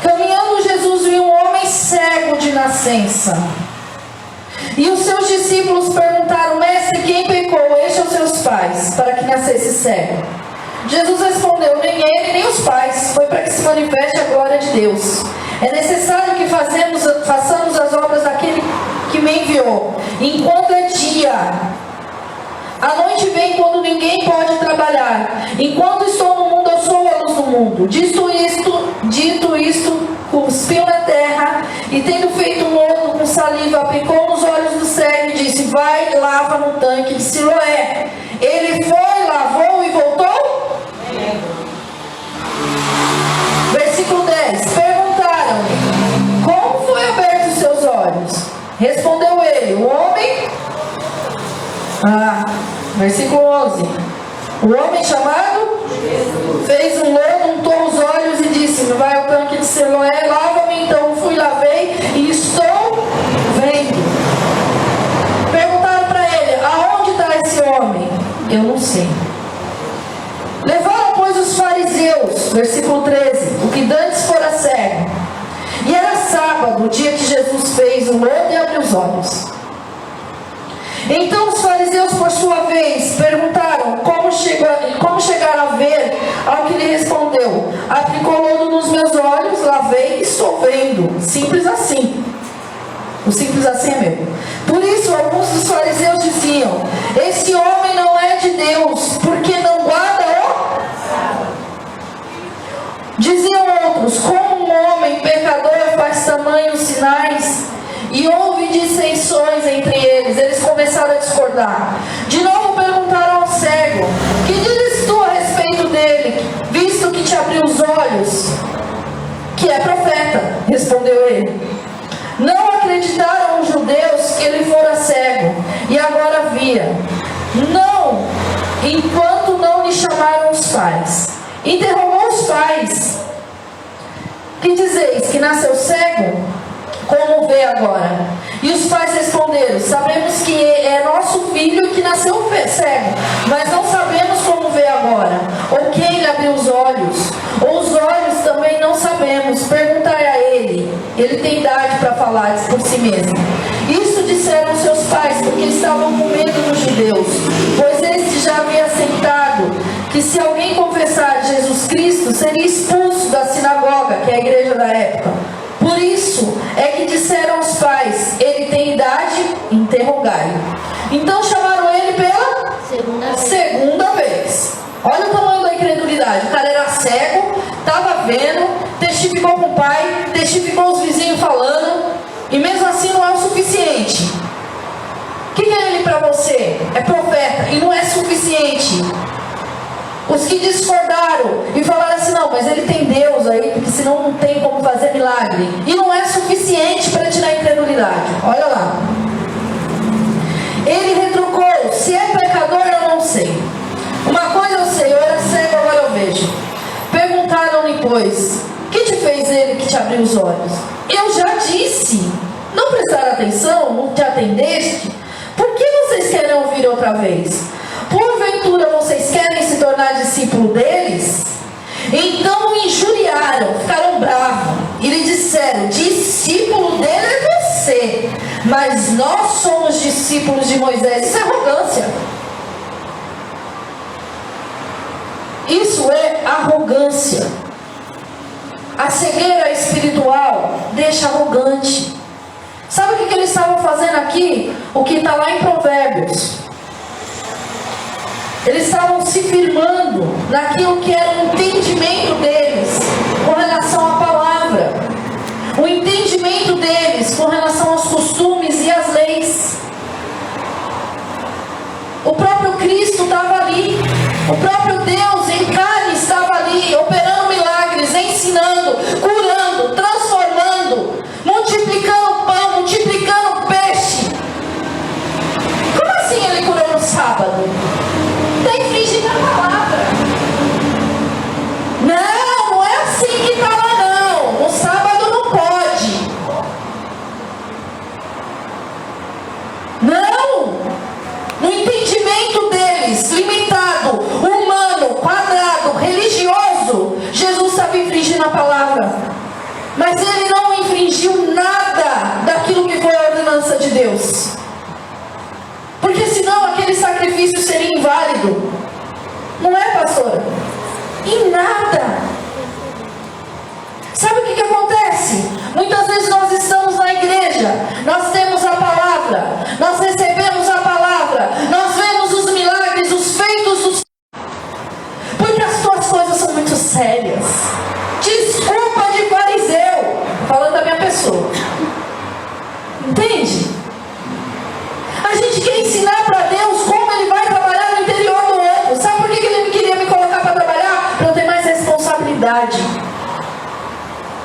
caminhando Jesus viu um homem cego de nascença. E os seus discípulos perguntaram: mestre, quem pecou, este ou seus pais, para que nascesse cego? Jesus respondeu: nem ele, nem os pais, foi para que se manifeste a glória de Deus. É necessário que façamos as obras daquele que me enviou, enquanto é dia. A noite vem quando ninguém pode trabalhar. Enquanto estou no mundo, eu sou a luz do mundo. Dito isto, cuspiu na terra e, tendo feito um lodo com saliva, aplicou nos olhos do cego e disse: vai, lava no tanque de Siloé. Ele foi, lavou e voltou? Versículo 10. Perguntaram-lhe: como foi aberto os seus olhos? Respondeu ele: o homem... versículo 11. O homem chamado fez um lodo, untou os olhos e disse: vai ao tanque de Siloé, lava-me. Então fui, lavei e estou vendo. Perguntaram para ele: aonde está esse homem? Eu não sei. Levaram, pois, os fariseus, versículo 13, o que dantes fora cego. E era sábado, o dia que Jesus fez o lodo e abriu os olhos. Então os fariseus, por sua vez, perguntaram como chegaram a ver. Ao que lhe respondeu: aplicou lodo nos meus olhos, lavei e estou vendo. Simples assim. O simples assim é mesmo. Por isso alguns dos fariseus diziam: esse homem não é de Deus, porque não guarda o... Diziam outros: como um homem pecador faz tamanhos sinais? E houve dissensões entre eles. Eles começaram a discordar. De novo perguntaram ao cego: que dizes tu a respeito dele, visto que te abriu os olhos? Que é profeta, respondeu ele. Não acreditaram os judeus que ele fora cego e agora via, não, enquanto não lhe chamaram os pais. Interrogou os pais: que dizeis, que nasceu cego? Como vê agora? E os pais responderam: sabemos que é nosso filho que nasceu cego, mas não sabemos como vê agora, ou quem lhe abriu os olhos, ou os olhos também não sabemos. Perguntai a ele, ele tem idade para falar por si mesmo. Isso disseram seus pais, porque estavam com medo dos judeus, pois este já havia assentado que se alguém confessar Jesus Cristo, seria expulso da sinagoga, que é a igreja da época. Por isso é que disseram aos pais: ele tem idade, interrogai-o. Então chamaram ele pela segunda vez. Olha o tamanho da incredulidade. O cara era cego, estava vendo, testificou com o pai, testificou os vizinhos falando, e mesmo assim não é o suficiente. O que é ele para você? É profeta, e não é suficiente. Os que discordaram e falaram assim: não, mas ele tem Deus aí, porque senão não tem como fazer milagre. E não é suficiente para tirar a incredulidade. Olha lá. Ele retrucou: se é pecador, eu não sei. Uma coisa eu sei, eu era cego, agora eu vejo. Perguntaram-lhe, pois: que te fez ele que te abriu os olhos? Eu já disse. Não prestaram atenção? Não te atendeste? Por que vocês querem ouvir outra vez? Porventura vocês querem se tornar discípulo deles? Então o injuriaram, ficaram bravos e lhe disseram: discípulo dele é você, mas nós somos discípulos de Moisés. Isso é arrogância. Isso é arrogância. A cegueira espiritual deixa arrogante. Sabe o que eles estavam fazendo aqui? O que está lá em Provérbios. Eles estavam se firmando naquilo que era o entendimento deles com relação à palavra. O próprio Deus em carne estava ali, operando milagres, ensinando, curando, transformando, multiplicando pão, multiplicando peixe. Como assim ele curou no sábado? Está infringindo a palavra. Não é assim que está lá não. No sábado não pode. Não. No entendimento deles, limitado, humano, quadrado, religioso, Jesus estava infringindo a palavra. Mas ele não infringiu nada daquilo que foi a ordenança de Deus. Porque senão aquele sacrifício seria inválido. Não é, pastora? Em nada. Sabe o que acontece? Muitas vezes nós estamos na igreja, nós temos a palavra, nós recebemos a palavra, nós vemos os milagres, os feitos, porque as tuas coisas são muito sérias. Desculpa de fariseu, falando da minha pessoa. Entende? A gente quer ensinar para Deus como Ele vai trabalhar no interior do outro. Sabe por que Ele queria me colocar para trabalhar? Para eu ter mais responsabilidade.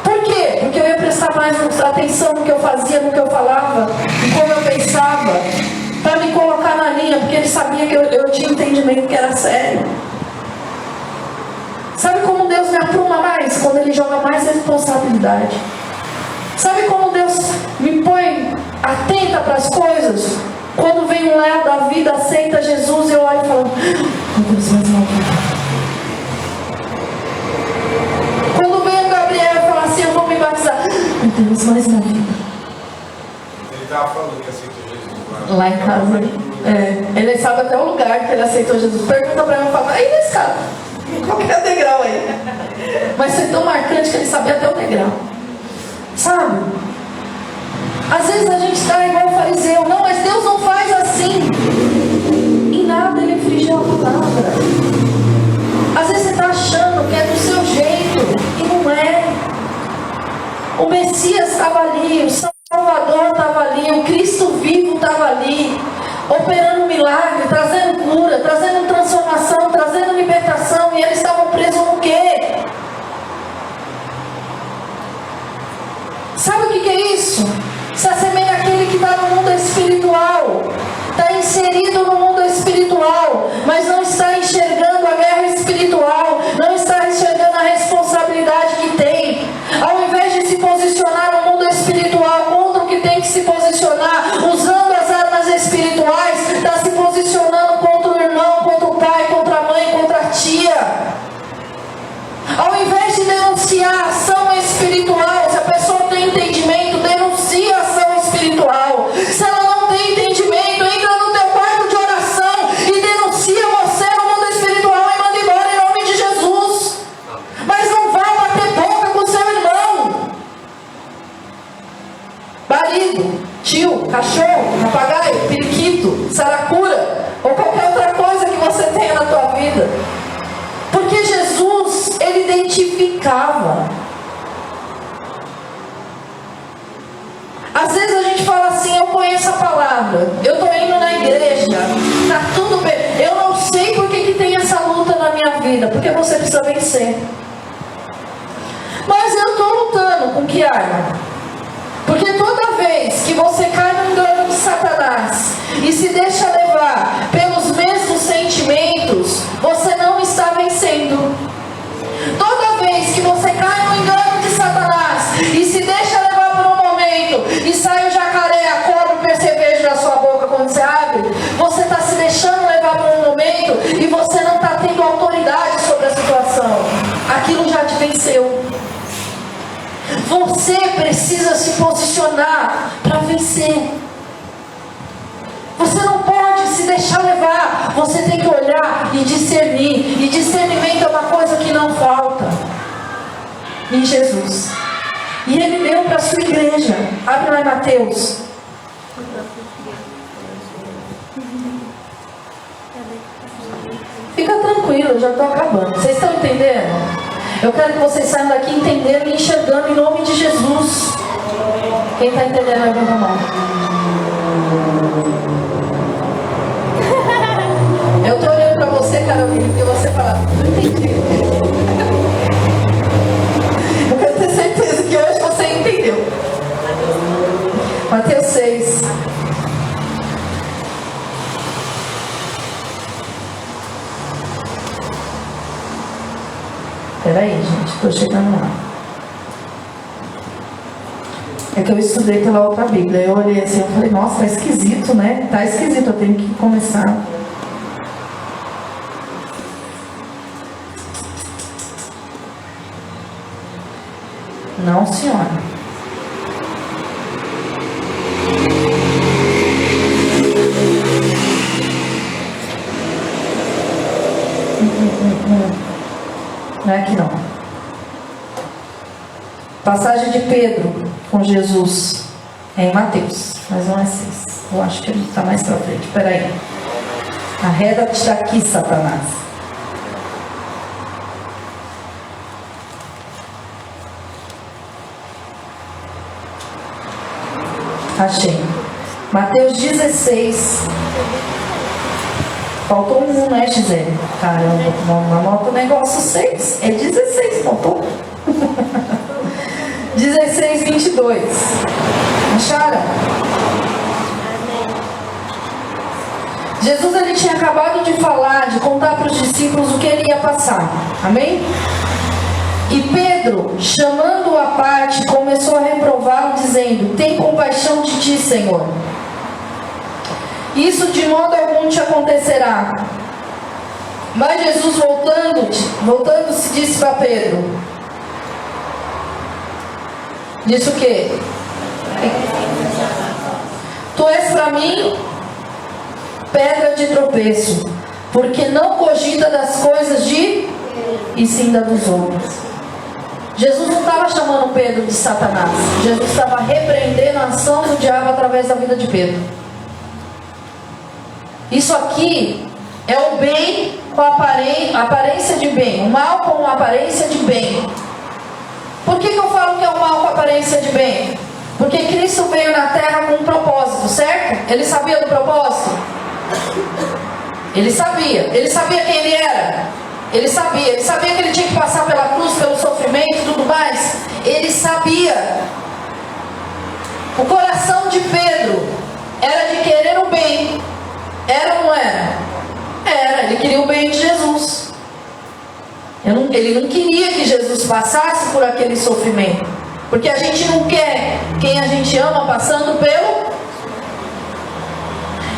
Por quê? Porque eu ia prestar mais atenção no que eu fazia, no que eu falava, em como eu pensava, para me colocar na linha, porque Ele sabia que eu tinha entendimento que era sério. Sabe como Deus me apruma mais? Quando Ele joga mais responsabilidade. Sabe como Deus me põe atenta para as coisas? Quando vem um Léo da vida, aceita Jesus, eu olho e falo, meu Deus, mais uma vida. Quando vem o Gabriel e fala assim, eu vou me batizar, meu Deus, mais uma vida. Ele estava falando que aceitou Jesus lá em casa. Ele sabe até o lugar que ele aceitou Jesus. Pergunta para mim e fala, aí nesse cara, qual que é o degrau aí? Mas foi tão marcante que ele sabia até o degrau. Sabe? Às vezes a gente está igual o fariseu. Não, mas Deus não faz assim. Em nada Ele infringiu a palavra. Às vezes você está achando que é do seu jeito. E não é. O Messias estava ali. O Salvador estava ali. O Cristo vivo estava ali. Operando milagre, trazendo cura, trazendo transformação, trazendo libertação. E eles estavam presos no quê? Sabe o que é isso? Se assemelha àquele que está no mundo espiritual, está inserido no mundo espiritual, mas não está enxergando a guerra espiritual, não está enxergando a responsabilidade que tem. Ao invés de se posicionar no mundo espiritual contra o que tem que se posicionar, usando as armas espirituais, está se posicionando contra o irmão, contra o pai, contra a mãe, contra a tia. Ao invés de denunciar a ação espiritual, se a pessoa tem entendimento, denuncia a ação espiritual. Se ela não tem entendimento, entra no teu quarto de oração e denuncia você no mundo espiritual e manda embora em nome de Jesus. Mas não vá bater boca com seu irmão. Marido, tio, cachorro, papagaio, periquito, saracura ou qualquer outra coisa que você tenha na tua vida. Porque Jesus, Ele identificava. Às vezes a gente fala assim, eu conheço a palavra, eu estou indo na igreja, está tudo bem. Eu não sei por que tem essa luta na minha vida, porque você precisa vencer. Mas eu estou lutando com que arma? Porque toda vez que você cai no engano de Satanás e se deixa levar pelos mesmos sentimentos, você não está vencendo. Toda vez que você cai no engano de Satanás e se deixa levar por um momento e sai o jacaré, a cobra, o percevejo da sua boca quando você abre, você está se deixando levar por um momento e você não está tendo autoridade sobre a situação. Aquilo já te venceu. Você precisa se posicionar para vencer. Você não pode se deixar levar. Você tem que olhar e discernir. E discernimento é uma coisa que não falta em Jesus. E Ele deu para a sua igreja. Abre lá em Mateus. Fica tranquilo, eu já estou acabando. Vocês estão entendendo? Eu quero que vocês saiam daqui entendendo e enxergando em nome de Jesus. Quem está entendendo, levanta a mão. Eu estou olhando para você, Carolina, porque você fala, não entendi. Eu quero ter certeza que hoje você entendeu. Mateus 6. Peraí, gente, estou chegando lá. É que eu estudei pela outra Bíblia. Eu olhei assim, eu falei, nossa, tá esquisito, né? Tá esquisito, eu tenho que começar. Não, senhora. Não é aqui não. Passagem de Pedro com Jesus é em Mateus, mas não é 6. Eu acho que ele está mais para frente. Espera aí. Arreda-te daqui, Satanás. Achei. Mateus 16. Faltou um, né, Gisele? Caramba, não anota o negócio 6. É 16, faltou. 16, 22. Acharam? Jesus, ele tinha acabado de falar, de contar para os discípulos o que ele ia passar. Amém? E Pedro, chamando-o à parte, começou a reprová-lo, dizendo: tem compaixão de ti, Senhor. Isso de modo algum te acontecerá. Mas Jesus, voltando-se, disse para Pedro: disse o quê? Tu és para mim pedra de tropeço, porque não cogita das coisas de e sim da dos homens. Jesus não estava chamando Pedro de Satanás. Jesus estava repreendendo a ação do diabo através da vida de Pedro. Isso aqui é o bem com a aparência de bem, o mal com a aparência de bem. Por que eu falo que é o mal com a aparência de bem? Porque Cristo veio na terra com um propósito, certo? Ele sabia do propósito? Ele sabia quem ele era. Ele sabia que ele tinha que passar pela cruz, pelo sofrimento e tudo mais. Ele sabia. O coração de Pedro era de querer o bem. Era ou não era? Era, ele queria o bem de Jesus. Ele não queria que Jesus passasse por aquele sofrimento. Porque a gente não quer quem a gente ama passando pelo...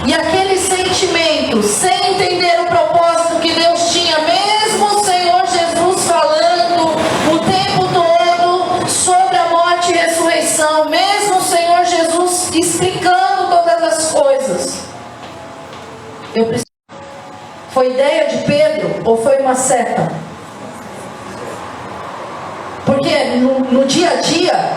E aquele sentimento, sem entender o propósito que Deus tinha, mesmo o Senhor Jesus falando o tempo todo sobre a morte e ressurreição, mesmo o Senhor Jesus explicando todas as coisas. Foi ideia de Pedro ou foi uma seta? Porque no dia a dia,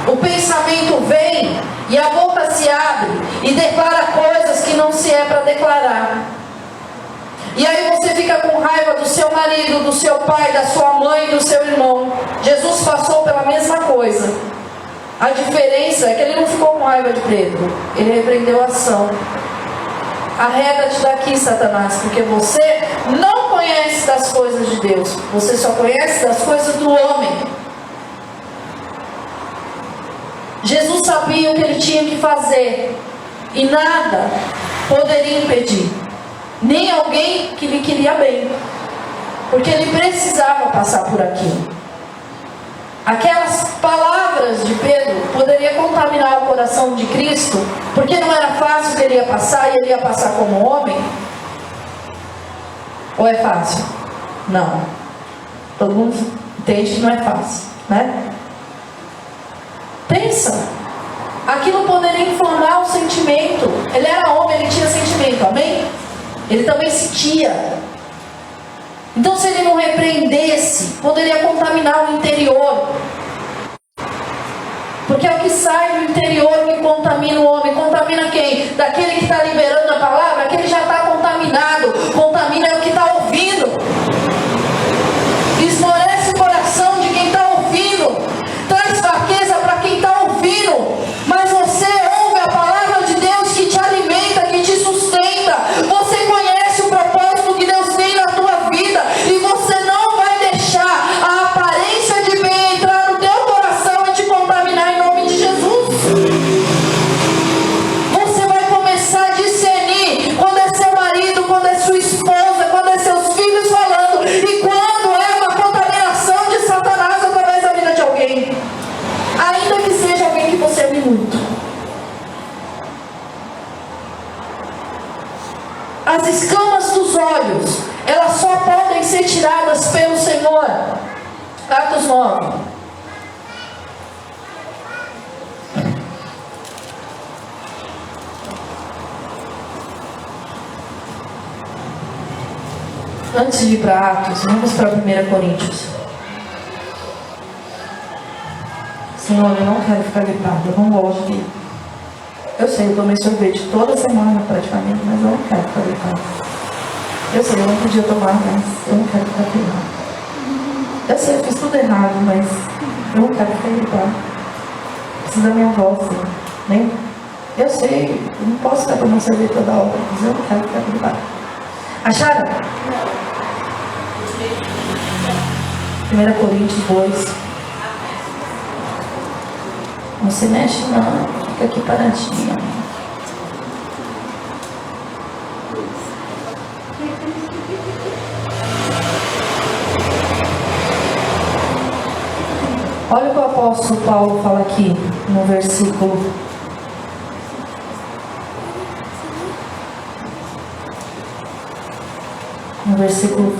o pensamento vem e a boca se abre e declara coisas que não se é para declarar. E aí você fica com raiva do seu marido, do seu pai, da sua mãe, do seu irmão. Jesus passou pela mesma coisa. A diferença é que ele não ficou com raiva de Pedro. Ele repreendeu a ação. Arreda-te daqui, Satanás, porque você não conhece das coisas de Deus. Você só conhece das coisas do homem. Jesus sabia o que ele tinha que fazer. E nada poderia impedir. Nem alguém que lhe queria bem. Porque ele precisava passar por aquilo. Aquelas palavras de Pedro poderia contaminar o coração de Cristo, porque não era fácil que ele ia passar, e ele ia passar como homem. Ou é fácil? Não. Todo mundo entende que não é fácil, né? Pensa. Aquilo poderia inflamar o sentimento. Ele era homem, ele tinha sentimento, amém? Ele também sentia. Então, se ele não repreendesse, poderia contaminar o interior. Porque é o que sai do interior que contamina o homem. Contamina quem? Daquele que está liberando a palavra, aquele já está contaminado. Contamina o que está ouvindo. Esmorece o coração de quem está ouvindo. Traz fraqueza para quem está ouvindo. Mas você ouve a palavra de Deus que te alimenta, que te sustenta. Você conhece o propósito que Deus tem 9. Antes de ir para Atos, vamos para 1 Coríntios. Senhor, eu não quero ficar gripada, eu não gosto de... Eu sei, eu tomei sorvete toda semana praticamente, mas eu não quero ficar gripada. Eu sei, eu não podia tomar, mas eu não quero ficar gripada. Eu sei, eu fiz tudo errado, mas eu não quero ficar gripada. Preciso da minha voz, né? Eu sei, eu não posso ficar tomando sorvete toda hora, mas eu não quero ficar gripada. Acharam? 1 Coríntios 2. Não se mexe não, fica aqui paradinha. Olha o que o apóstolo Paulo fala aqui no versículo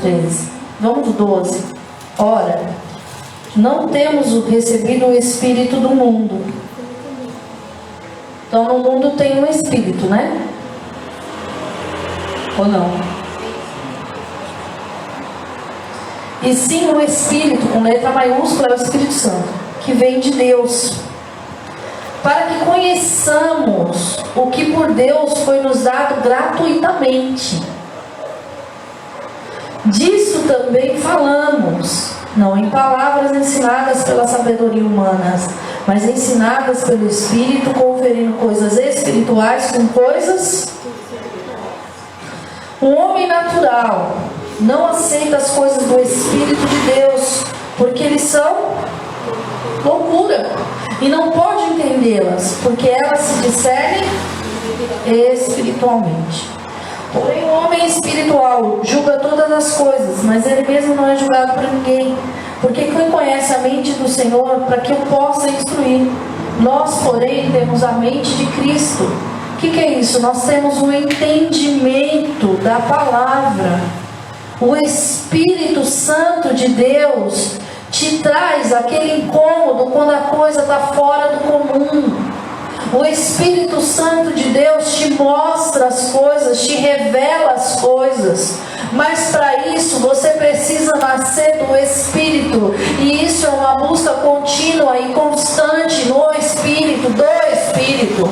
13. Vamos do 12. Ora, não temos recebido o Espírito do mundo. Então no mundo tem um Espírito, né? Ou não? E sim o Espírito, com letra maiúscula, é o Espírito Santo, que vem de Deus, para que conheçamos o que por Deus foi nos dado gratuitamente. Disso também falamos, não em palavras ensinadas pela sabedoria humana, mas ensinadas pelo Espírito, conferindo coisas espirituais com coisas. O homem natural não aceita as coisas do Espírito de Deus, porque eles são loucura, e não pode entendê-las, porque elas se discernem espiritualmente. Porém, o homem espiritual julga todas as coisas, mas ele mesmo não é julgado por ninguém, porque quem conhece a mente do Senhor, para que o possa instruir. Nós, porém, temos a mente de Cristo. O que é isso? Nós temos um entendimento da palavra. O Espírito Santo de Deus te traz aquele incômodo quando a coisa está fora do comum. O Espírito Santo de Deus te mostra as coisas, te revela as coisas. Mas para isso você precisa nascer do Espírito. E isso é uma busca contínua e constante no Espírito, do Espírito.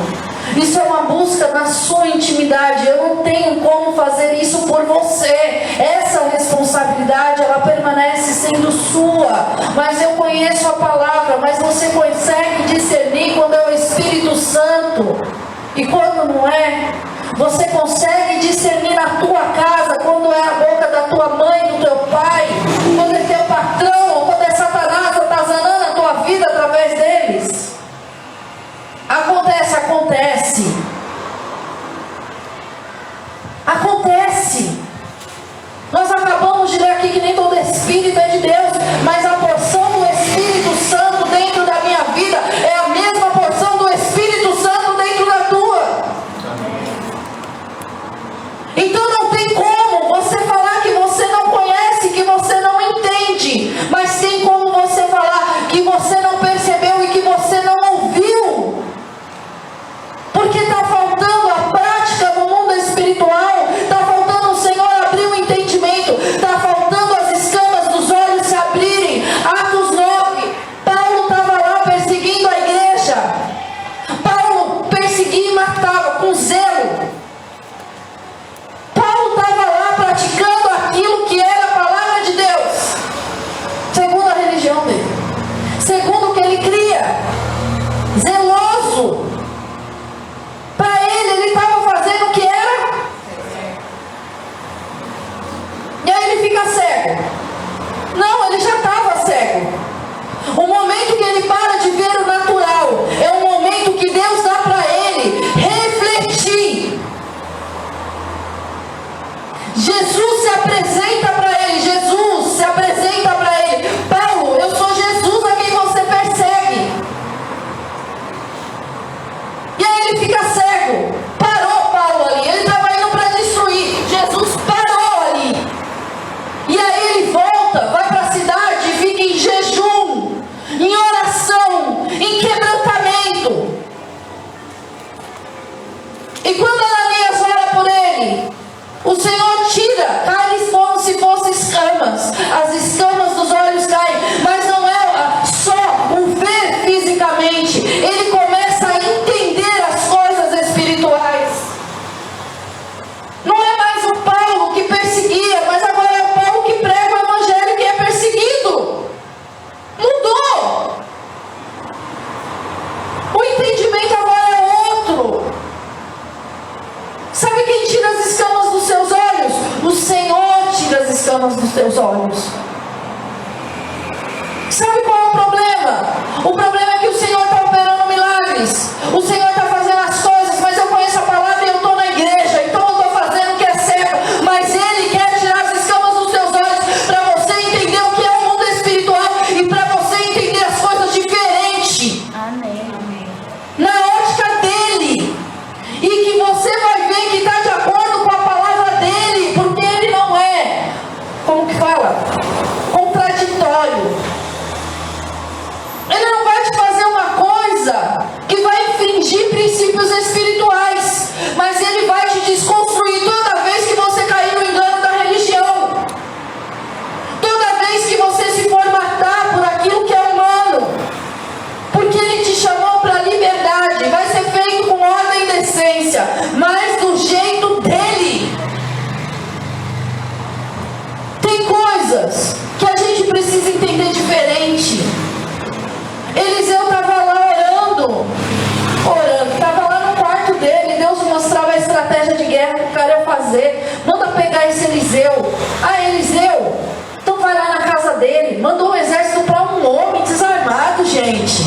Isso é uma busca na sua intimidade. Eu não tenho como fazer isso por você. Essa responsabilidade, ela permanece sendo sua. Mas eu conheço a palavra, mas você consegue discernir quando é o Espírito Santo e quando não é. Você consegue discernir na tua casa quando é a boca da tua mãe, do teu pai, quando é teu patrão, ou quando é Satanás atazanando a tua vida através deles. Acontece. Acontece. Nós acabamos de ler aqui que nem todo Espírito é de Deus, mas a porção do Espírito Santo dentro da minha vida é a mesma porção do Espírito Santo dentro da tua. escamas dos teus olhos. Sabe qual é o problema? O problema é que o Senhor está operando milagres. O Senhor está fazendo as coisas, mas eu conheço a palavra e eu estou na igreja. Então eu estou fazendo o que é certo. Mas Ele quer tirar as escamas dos teus olhos para você entender o que é o mundo espiritual e para você entender as coisas diferentes. Amém. Na ótica dEle. E que você vai ver que está de acordo com a palavra dEle. Porque Ele não é, como que fala? Contraditório. Ele não vai te fazer uma coisa que vai infringir princípios espirituais, mas Ele vai te desconstruir toda vez que você cair no engano da religião, toda vez que você se formatar por aquilo que é humano, porque Ele te chamou para a liberdade. Vai ser feito com ordem e decência, mas do jeito dEle. Tem coisas que a gente precisa entender diferente. Eliseu estava lá orando, estava lá no quarto dele. Deus mostrava a estratégia de guerra que o cara ia fazer. Manda pegar esse Eliseu. Eliseu, então vai lá na casa dele. Mandou um exército para um homem desarmado, gente.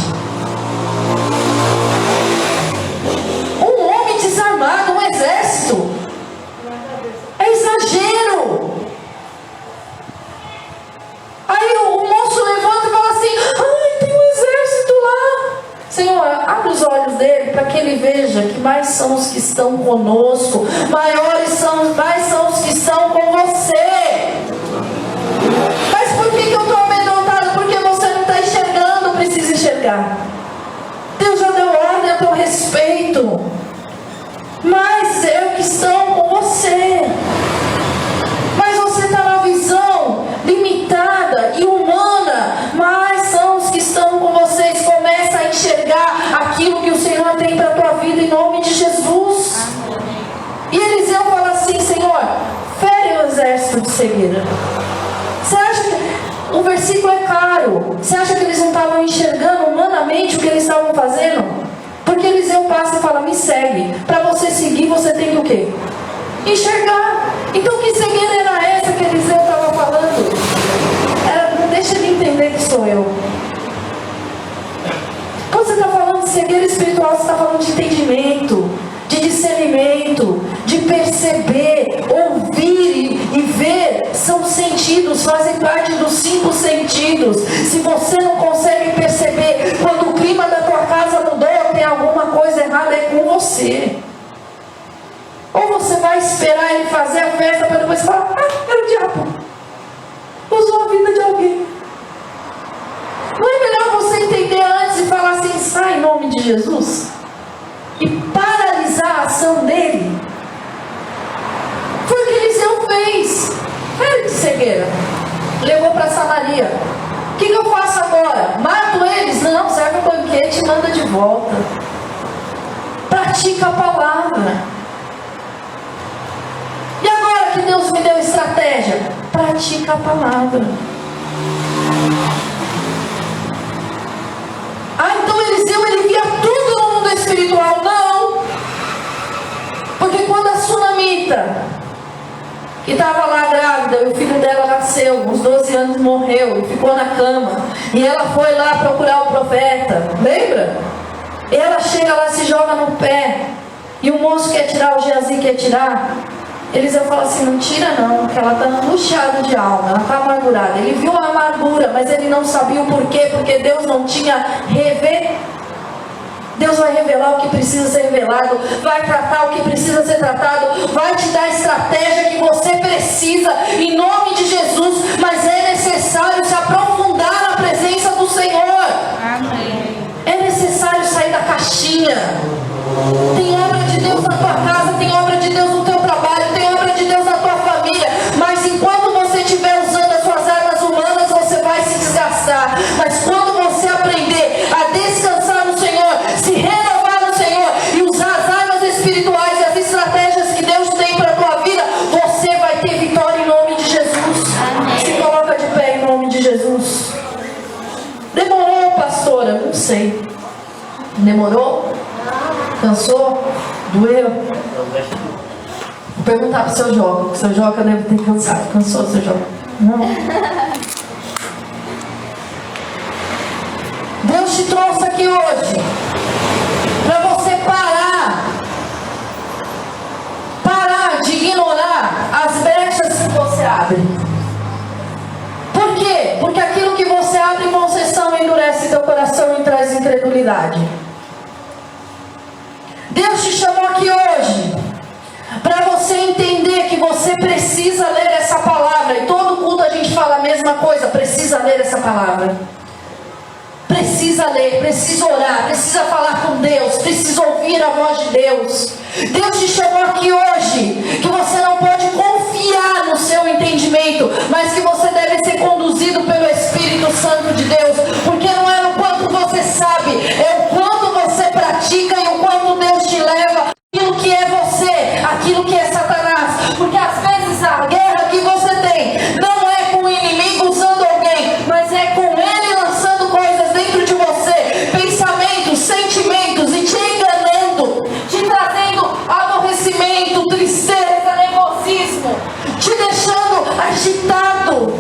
Um homem desarmado, um exército. É exagero. Aí o moço levanta e fala assim: tem um exército lá. Senhor, abre os olhos dele para que ele veja que mais são os que estão conosco, mais são os que estão com você. Mas por que eu estou amedrontado? Porque você não está enxergando, precisa enxergar. Deus já deu ordem a teu respeito. Mas é o que estão com você. Mas você está na visão limitada e humana. Mas são os que estão com vocês. Começa a enxergar aquilo que o Senhor tem para a tua vida em nome de Jesus. E Eliseu fala assim: Senhor, fere o exército de cegueira. Você acha que o versículo é claro? Você acha que eles não estavam enxergando humanamente o que eles estavam fazendo? Porque Eliseu passa e fala: me segue. Para você seguir, você tem que o quê? Enxergar. Então que cegueira era essa que Eliseu estava falando? Deixa ele entender que sou eu. Quando você está falando de cegueira espiritual, você está falando de entendimento, de discernimento, de perceber, ouvir e ver. São sentidos, fazem parte dos 5 sentidos. Se você não consegue perceber quando o clima da tua casa mudou, tem alguma coisa errada é com você. Ou você vai esperar ele fazer a festa para depois falar: era o diabo, usou a vida de alguém. Não é melhor você entender antes e falar assim: sai em nome de Jesus? E paralisar a ação dele? Foi o que Eliseu fez. Era de cegueira. Levou para Samaria. O que eu faço agora? Mato eles? Não, serve o banquete e manda de volta. Pratica a palavra. E agora que Deus me deu estratégia? Pratica a palavra. Então Eliseu, ele via tudo no mundo espiritual? Não. Porque quando a sunamita, que estava lá grávida, e o filho dela nasceu, uns 12 anos morreu, e ficou na cama, e ela foi lá procurar o profeta, lembra? E ela chega lá, se joga no pé, e o moço quer tirar, o Geazi quer tirar. Eliseu fala assim: não tira não, porque ela está angustiada de alma, ela está amargurada. Ele viu a amargura, mas ele não sabia o porquê, porque Deus não tinha revelado. Deus vai revelar o que precisa ser revelado, vai tratar o que precisa ser tratado, vai te dar a estratégia que você precisa, em nome de Jesus. Mas é necessário se aprofundar na presença do Senhor. Amém. É necessário sair da caixinha. Tem obra de Deus na tua casa, tem obra de Deus no teu trabalho, tem obra de Deus na tua família. Mas enquanto você estiver usando as suas armas humanas, você vai se desgastar. Mas quando você aprender a descansar no Senhor, se renovar no Senhor e usar as armas espirituais e as estratégias que Deus tem para a tua vida, você vai ter vitória em nome de Jesus. Amém. Se coloca de pé em nome de Jesus. Demorou, pastora? Não sei. Demorou? Cansou? Doeu? Vou perguntar pro seu Joca. O seu Joca deve ter cansado. Cansou, seu Joca? Não. Deus te trouxe aqui hoje para você parar de ignorar as brechas que você abre. Por quê? Porque aquilo que você abre em concessão endurece teu coração e traz incredulidade. Deus te chamou aqui hoje para você entender que você precisa ler essa palavra. E todo culto a gente fala a mesma coisa: precisa ler essa palavra. Precisa ler, precisa orar, precisa falar com Deus, precisa ouvir a voz de Deus. Deus te chamou aqui hoje que você não pode confiar no seu entendimento, mas que você deve ser conduzido pelo Espírito Santo de Deus, porque não é o quanto você sabe, é o quanto você pratica e o quanto Deus te leva aquilo que é você, aquilo que é Satanás. Porque às vezes a guerra que você tem não é com o inimigo usando alguém, mas é com ele lançando coisas dentro de você, pensamentos, sentimentos, e te enganando, te trazendo aborrecimento, tristeza, nervosismo, te deixando agitado.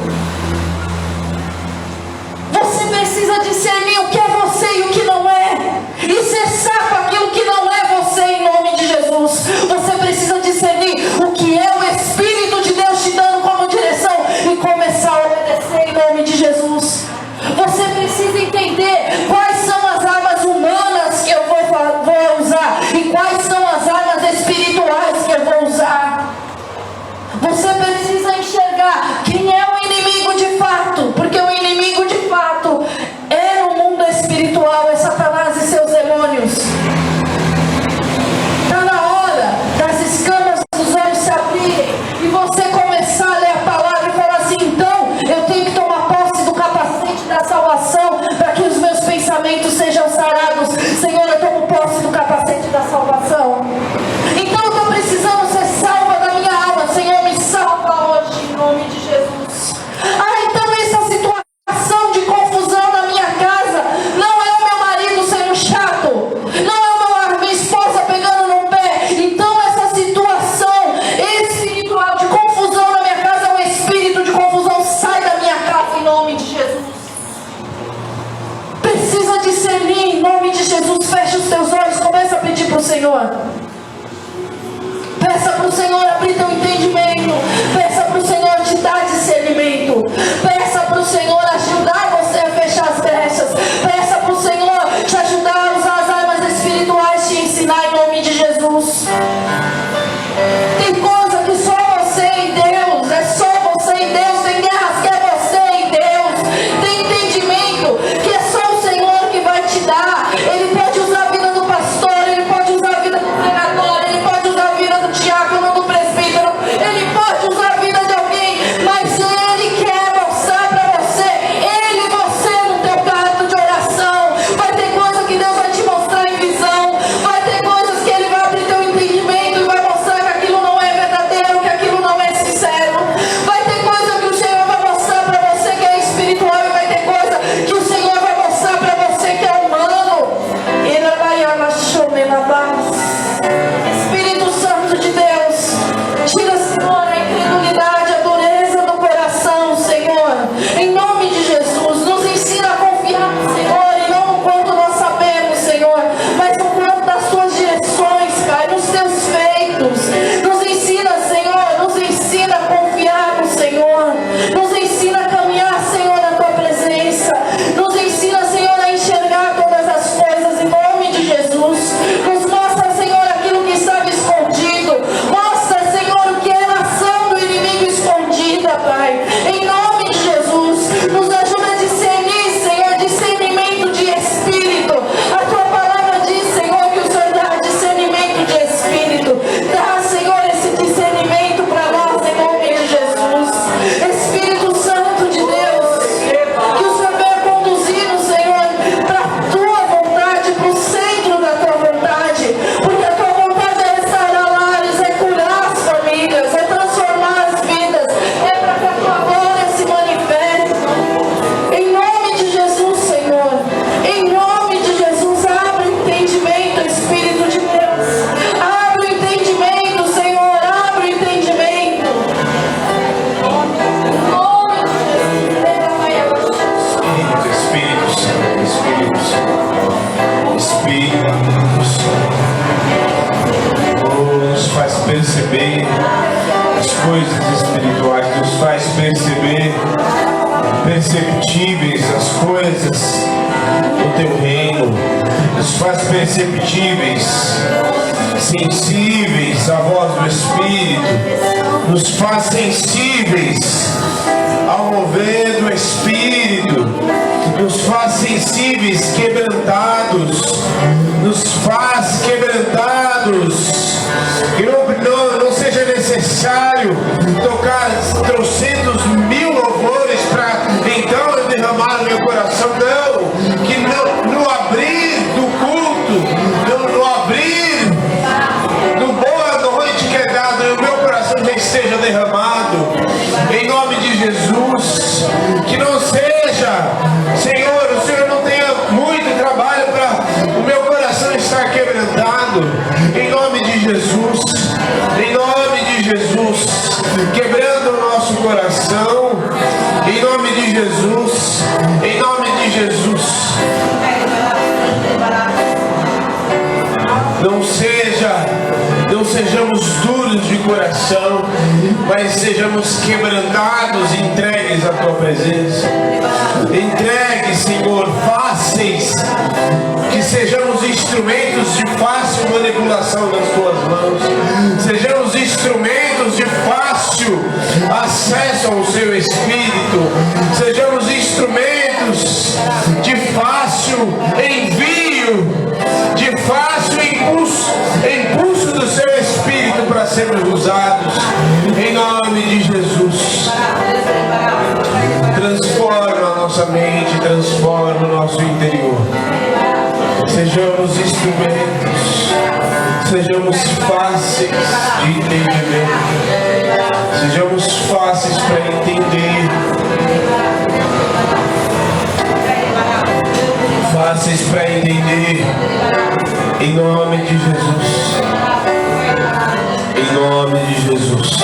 Você precisa discernir o que é você e o que não é, e cessar com aquilo que não é você, em nome de Jesus. Você precisa discernir o que é o Espírito de Deus te dando como direção e começar a obedecer em nome de Jesus. Você precisa entender quais são as armas humanas que eu vou usar e quais são as armas espirituais que eu vou usar. Você precisa enxergar quem é o inimigo de fato, porque o inimigo de fato é no mundo espiritual, é Satanás e seus demônios. Está na hora das escamas dos olhos se abrirem e você começar a ler a palavra e falar assim: então eu tenho que tomar posse do capacete da salvação para que os meus pensamentos sejam sarados. Senhor, eu tomo posse do capacete da salvação. Então eu estou precisando ser salva da minha alma. Senhor, me salva hoje em nome de Jesus. Então essa situação de confusão na minha casa não é o meu marido sendo chato, não é a minha esposa pegando no pé. Então essa situação espiritual de confusão na minha casa, um espírito de confusão, sai da minha casa em nome de Jesus. Precisa discernir em nome de Jesus. Fecha os teus olhos, começa a pedir para o Senhor. Peça para o Senhor abrir teu entendimento. Peça para o Senhor te dar discernimento. Peça para o Senhor ajudar você a fechar as brechas. Peça para o Senhor te ajudar a usar as armas espirituais, te ensinar em nome de Jesus. Tem coisa que só você em Deus, é só você em Deus. Tem guerras que é você em Deus. Tem entendimento que é só o Senhor que vai te dar. Ele pode usar a vida do pastor, ele pode usar a vida do pregador, ele pode usar a vida do diácono, do presbítero, ele pode usar a vida de alguém, mas ele quer mostrar para você, ele e você no teu quarto de oração. Vai ter coisa que Deus vai te mostrar em visão, vai ter coisas que ele vai abrir teu entendimento e vai mostrar que aquilo não é verdadeiro, que aquilo não é sincero. Vai ter coisa que o Senhor vai mostrar para você que é espiritual e vai ter coisa que o Senhor vai mostrar para você que é humano. Espírito Santo de Deus, tira, Senhor, a incredulidade, a dureza do coração, Senhor, em nome de Jesus. Nos ensina a confiar no Senhor e não no quanto nós sabemos, Senhor, mas no quanto das tuas direções, Pai, nos teus feitos. Nos ensina, Senhor, nos ensina a confiar no Senhor, nos ensina a caminhar, Senhor, na tua presença, nos ensina, Senhor, a enxergar todas as coisas em nome de Jesus. Nos mostra perceber as coisas espirituais, nos faz perceber perceptíveis as coisas do teu reino, nos faz perceptíveis, sensíveis à voz do Espírito, nos faz sensíveis ao mover do Espírito, nos faz sensíveis, quebrantados, nos faz quebrantados. Que não seja necessário tocar trocentos mil louvores para então eu derramar no meu coração. Não, que no abrir do culto, no abrir do boa noite que é dado, o meu coração já esteja derramado. Em nome de Jesus, que não seja, Senhor, o Senhor não tenha muito trabalho para o meu coração estar quebrantado. Em nome de Jesus, em nome de Jesus, quebrando o nosso coração, em nome de Jesus, em nome de Jesus. Não sejamos duros de coração, mas sejamos quebrantados e entregues à tua presença. Entregues, Senhor, fáceis, que sejamos instrumentos de fácil manipulação nas tuas mãos. Sejamos instrumentos de fácil acesso ao seu Espírito. Sejamos instrumentos de fácil envio, de fácil impulso do seu Espírito para sermos usados. Em nome de Jesus, transforma a nossa mente, transforma o nosso interior. Sejamos instrumentos, sejamos fáceis de entendimento, sejamos fáceis para entender, fáceis para entender. Em nome de Jesus, em nome de Jesus.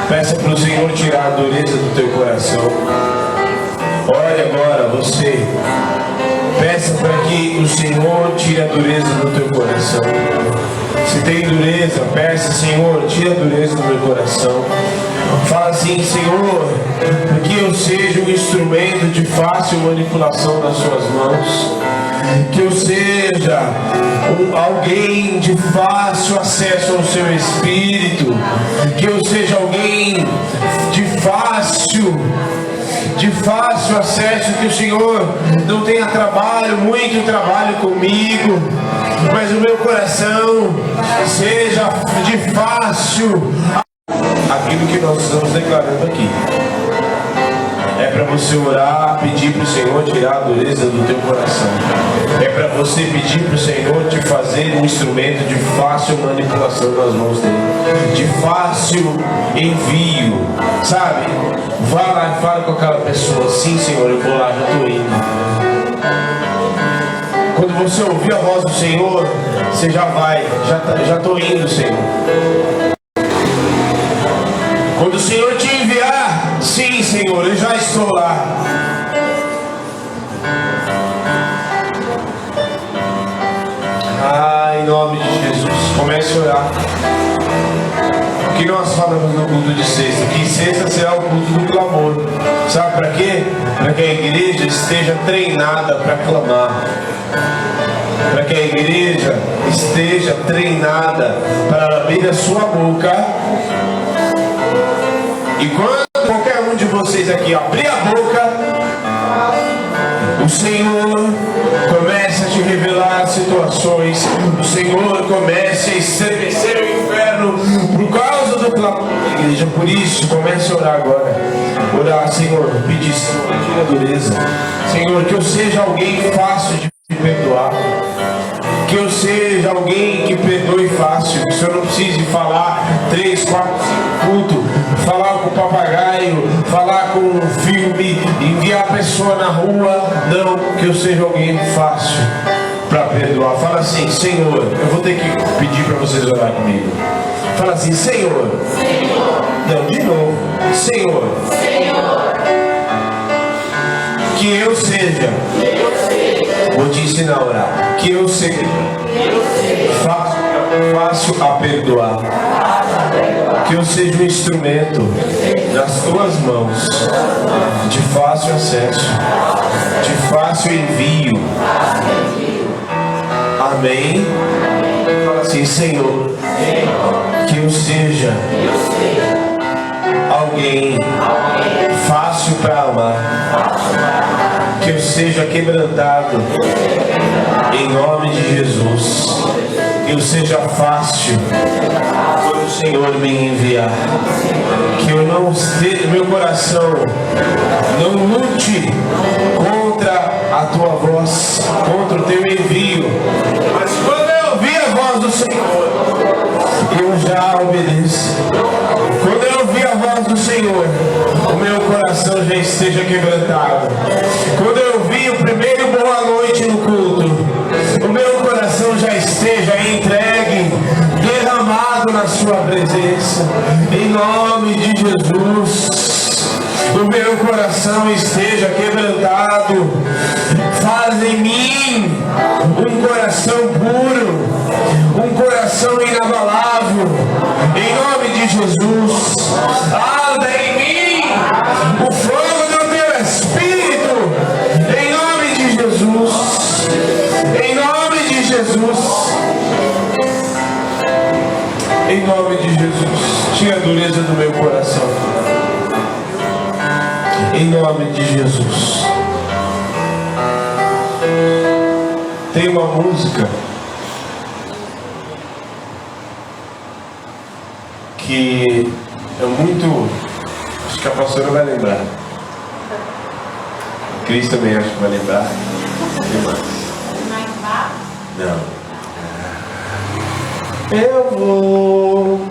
Peça para o Senhor tirar a dureza do teu coração. Ore agora, você. Peça para que o Senhor tire a dureza do teu coração. Se tem dureza, peça, Senhor, tira a dureza do meu coração. Fala assim: Senhor, que eu seja um instrumento de fácil manipulação nas suas mãos. Que eu seja alguém de fácil acesso ao seu Espírito. Que eu seja alguém de fácil acesso. Que o Senhor não tenha muito trabalho comigo, mas o meu coração seja de fácil. Aquilo que nós estamos declarando aqui é para você orar, pedir para o Senhor tirar a dureza do teu coração. É para você pedir para o Senhor te fazer um instrumento de fácil manipulação nas mãos dele, de fácil envio, sabe? Vá lá e fala com aquela pessoa: sim, Senhor, eu vou lá, já estou indo. Quando você ouvir a voz do Senhor, você já vai, já estou indo, Senhor. Quando o Senhor te enviar, sim, Senhor, eu já estou lá. Em nome de Jesus, comece a orar. O que nós falamos no culto de sexta? Que sexta será o culto do clamor. Sabe para quê? Para que a igreja esteja treinada para clamar. Para que a igreja esteja treinada para abrir a sua boca. E quando qualquer um de vocês aqui abrir a boca, o Senhor começa a te revelar situações. O Senhor começa a estremecer o inferno por causa do clamor da igreja. Por isso, comece a orar agora. Orar: Senhor, pedir, Senhor, tira a dureza. Senhor, que eu seja alguém fácil de perdoar. Que eu seja alguém que perdoe fácil. Que o Senhor não precise falar 3, 4, 5 cultos, falar com o papagaio, falar com um filme, enviar a pessoa na rua. Não, que eu seja alguém fácil para perdoar. Fala assim: Senhor, eu vou ter que pedir para vocês orar comigo. Fala assim: Senhor. Não, de novo. Senhor. Que eu seja. Vou te ensinar a orar. Que eu seja fácil a perdoar. Que eu seja um instrumento nas tuas mãos, de fácil acesso, de fácil envio. Amém. Fala assim: Senhor, que eu seja alguém fácil para amar, que eu seja quebrantado em nome de Jesus, que eu seja fácil quando o Senhor me enviar, que eu não esteja, meu coração não lute contra a tua voz, contra o teu envio, mas quando eu ouvir a voz do Senhor, eu já obedeço. Quando eu ouvir a voz do Senhor, o meu coração já esteja quebrantado. Quando eu ouvir o primeiro boa noite no culto, o meu coração já esteja entregue, derramado na sua presença, em nome de Jesus. O meu coração esteja quebrantado. Faz em mim um coração puro, um coração inabalável, em nome de Jesus. Arda em mim o fogo do teu Espírito, em nome de Jesus, em nome de Jesus, em nome de Jesus. Tira a dureza do meu coração, em nome de Jesus. Tem uma música que é muito, acho que a pastora vai lembrar, o Cris também acho que vai lembrar. Tem mais? Não. Eu vou,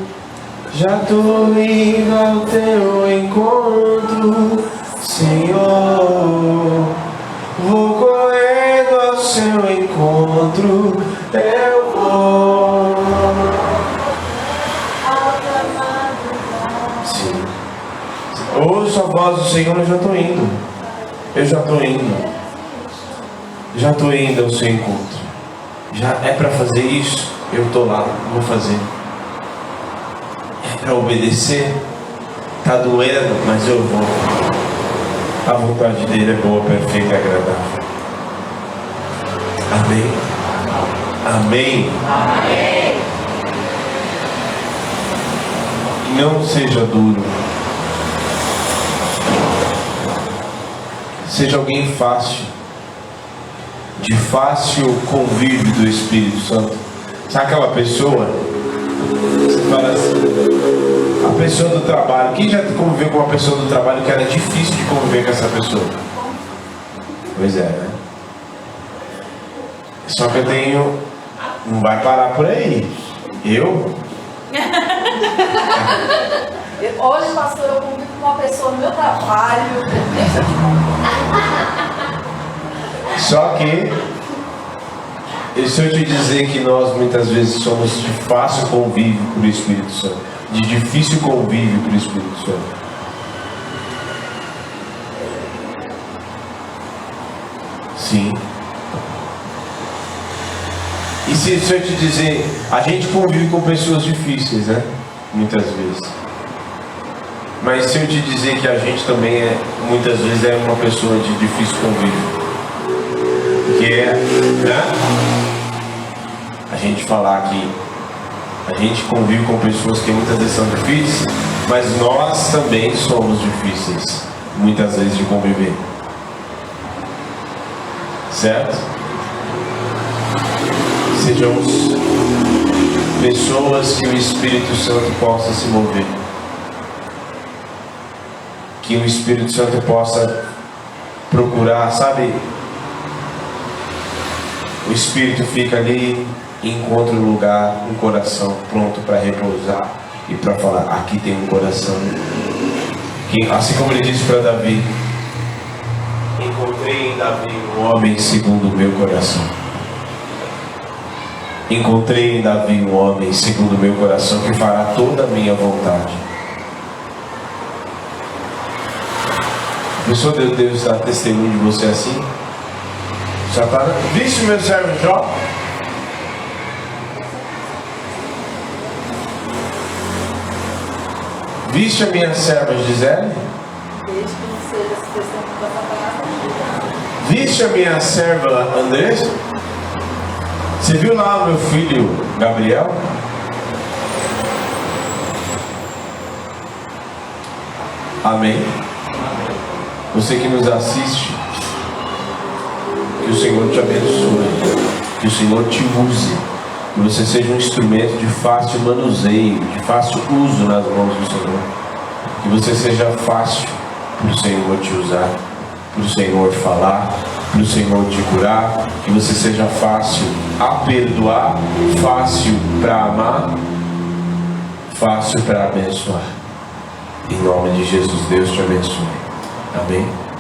já tô indo ao teu encontro, Senhor. Vou correndo ao seu encontro, eu vou. Sim. Ouço a voz do Senhor, eu já estou indo. Eu já estou indo. Já estou indo ao seu encontro. Já é para fazer isso, eu estou lá, vou fazer. É para obedecer, tá doendo, mas eu vou. A vontade dele é boa, perfeita e agradável. Amém? Amém? Amém. Não seja duro. Seja alguém fácil. De fácil convívio do Espírito Santo. Sabe aquela pessoa? Você fala assim, a pessoa do trabalho. Quem já conviveu com uma pessoa do trabalho que era difícil de conviver com essa pessoa? Pois é, né? Só que eu tenho... Não vai parar por aí. Eu? Hoje, pastor, eu convivo com uma pessoa no meu trabalho. Só que, e se eu te dizer que nós muitas vezes somos de fácil convívio com o Espírito Santo, de difícil convívio com o Espírito Santo. Sim. E se eu te dizer, a gente convive com pessoas difíceis, né? Muitas vezes. Mas se eu te dizer que a gente também muitas vezes é uma pessoa de difícil convívio. Que é, né? A gente falar que a gente convive com pessoas que muitas vezes são difíceis, mas nós também somos difíceis, muitas vezes, de conviver. Certo? Sejamos pessoas que o Espírito Santo possa se mover. Que o Espírito Santo possa procurar, sabe? O Espírito fica ali e encontra um lugar, um coração pronto para repousar e para falar, aqui tem um coração. Que, assim como ele disse para Davi, encontrei em Davi um homem segundo o meu coração. Encontrei em Davi um homem segundo o meu coração que fará toda a minha vontade. A pessoa de Deus dá testemunho de você assim? Já está, viste meu servo Jó? Viste a minha serva Gisele? Desde que não seja a expressão da palavra. Viste a minha serva Andressa? Você viu lá o meu filho Gabriel? Amém? Você que nos assiste, que o Senhor te abençoe, que o Senhor te use, que você seja um instrumento de fácil manuseio, de fácil uso nas mãos do Senhor, que você seja fácil para o Senhor te usar, para o Senhor falar, para o Senhor te curar, que você seja fácil a perdoar, fácil para amar, fácil para abençoar. Em nome de Jesus, Deus te abençoe. Amém.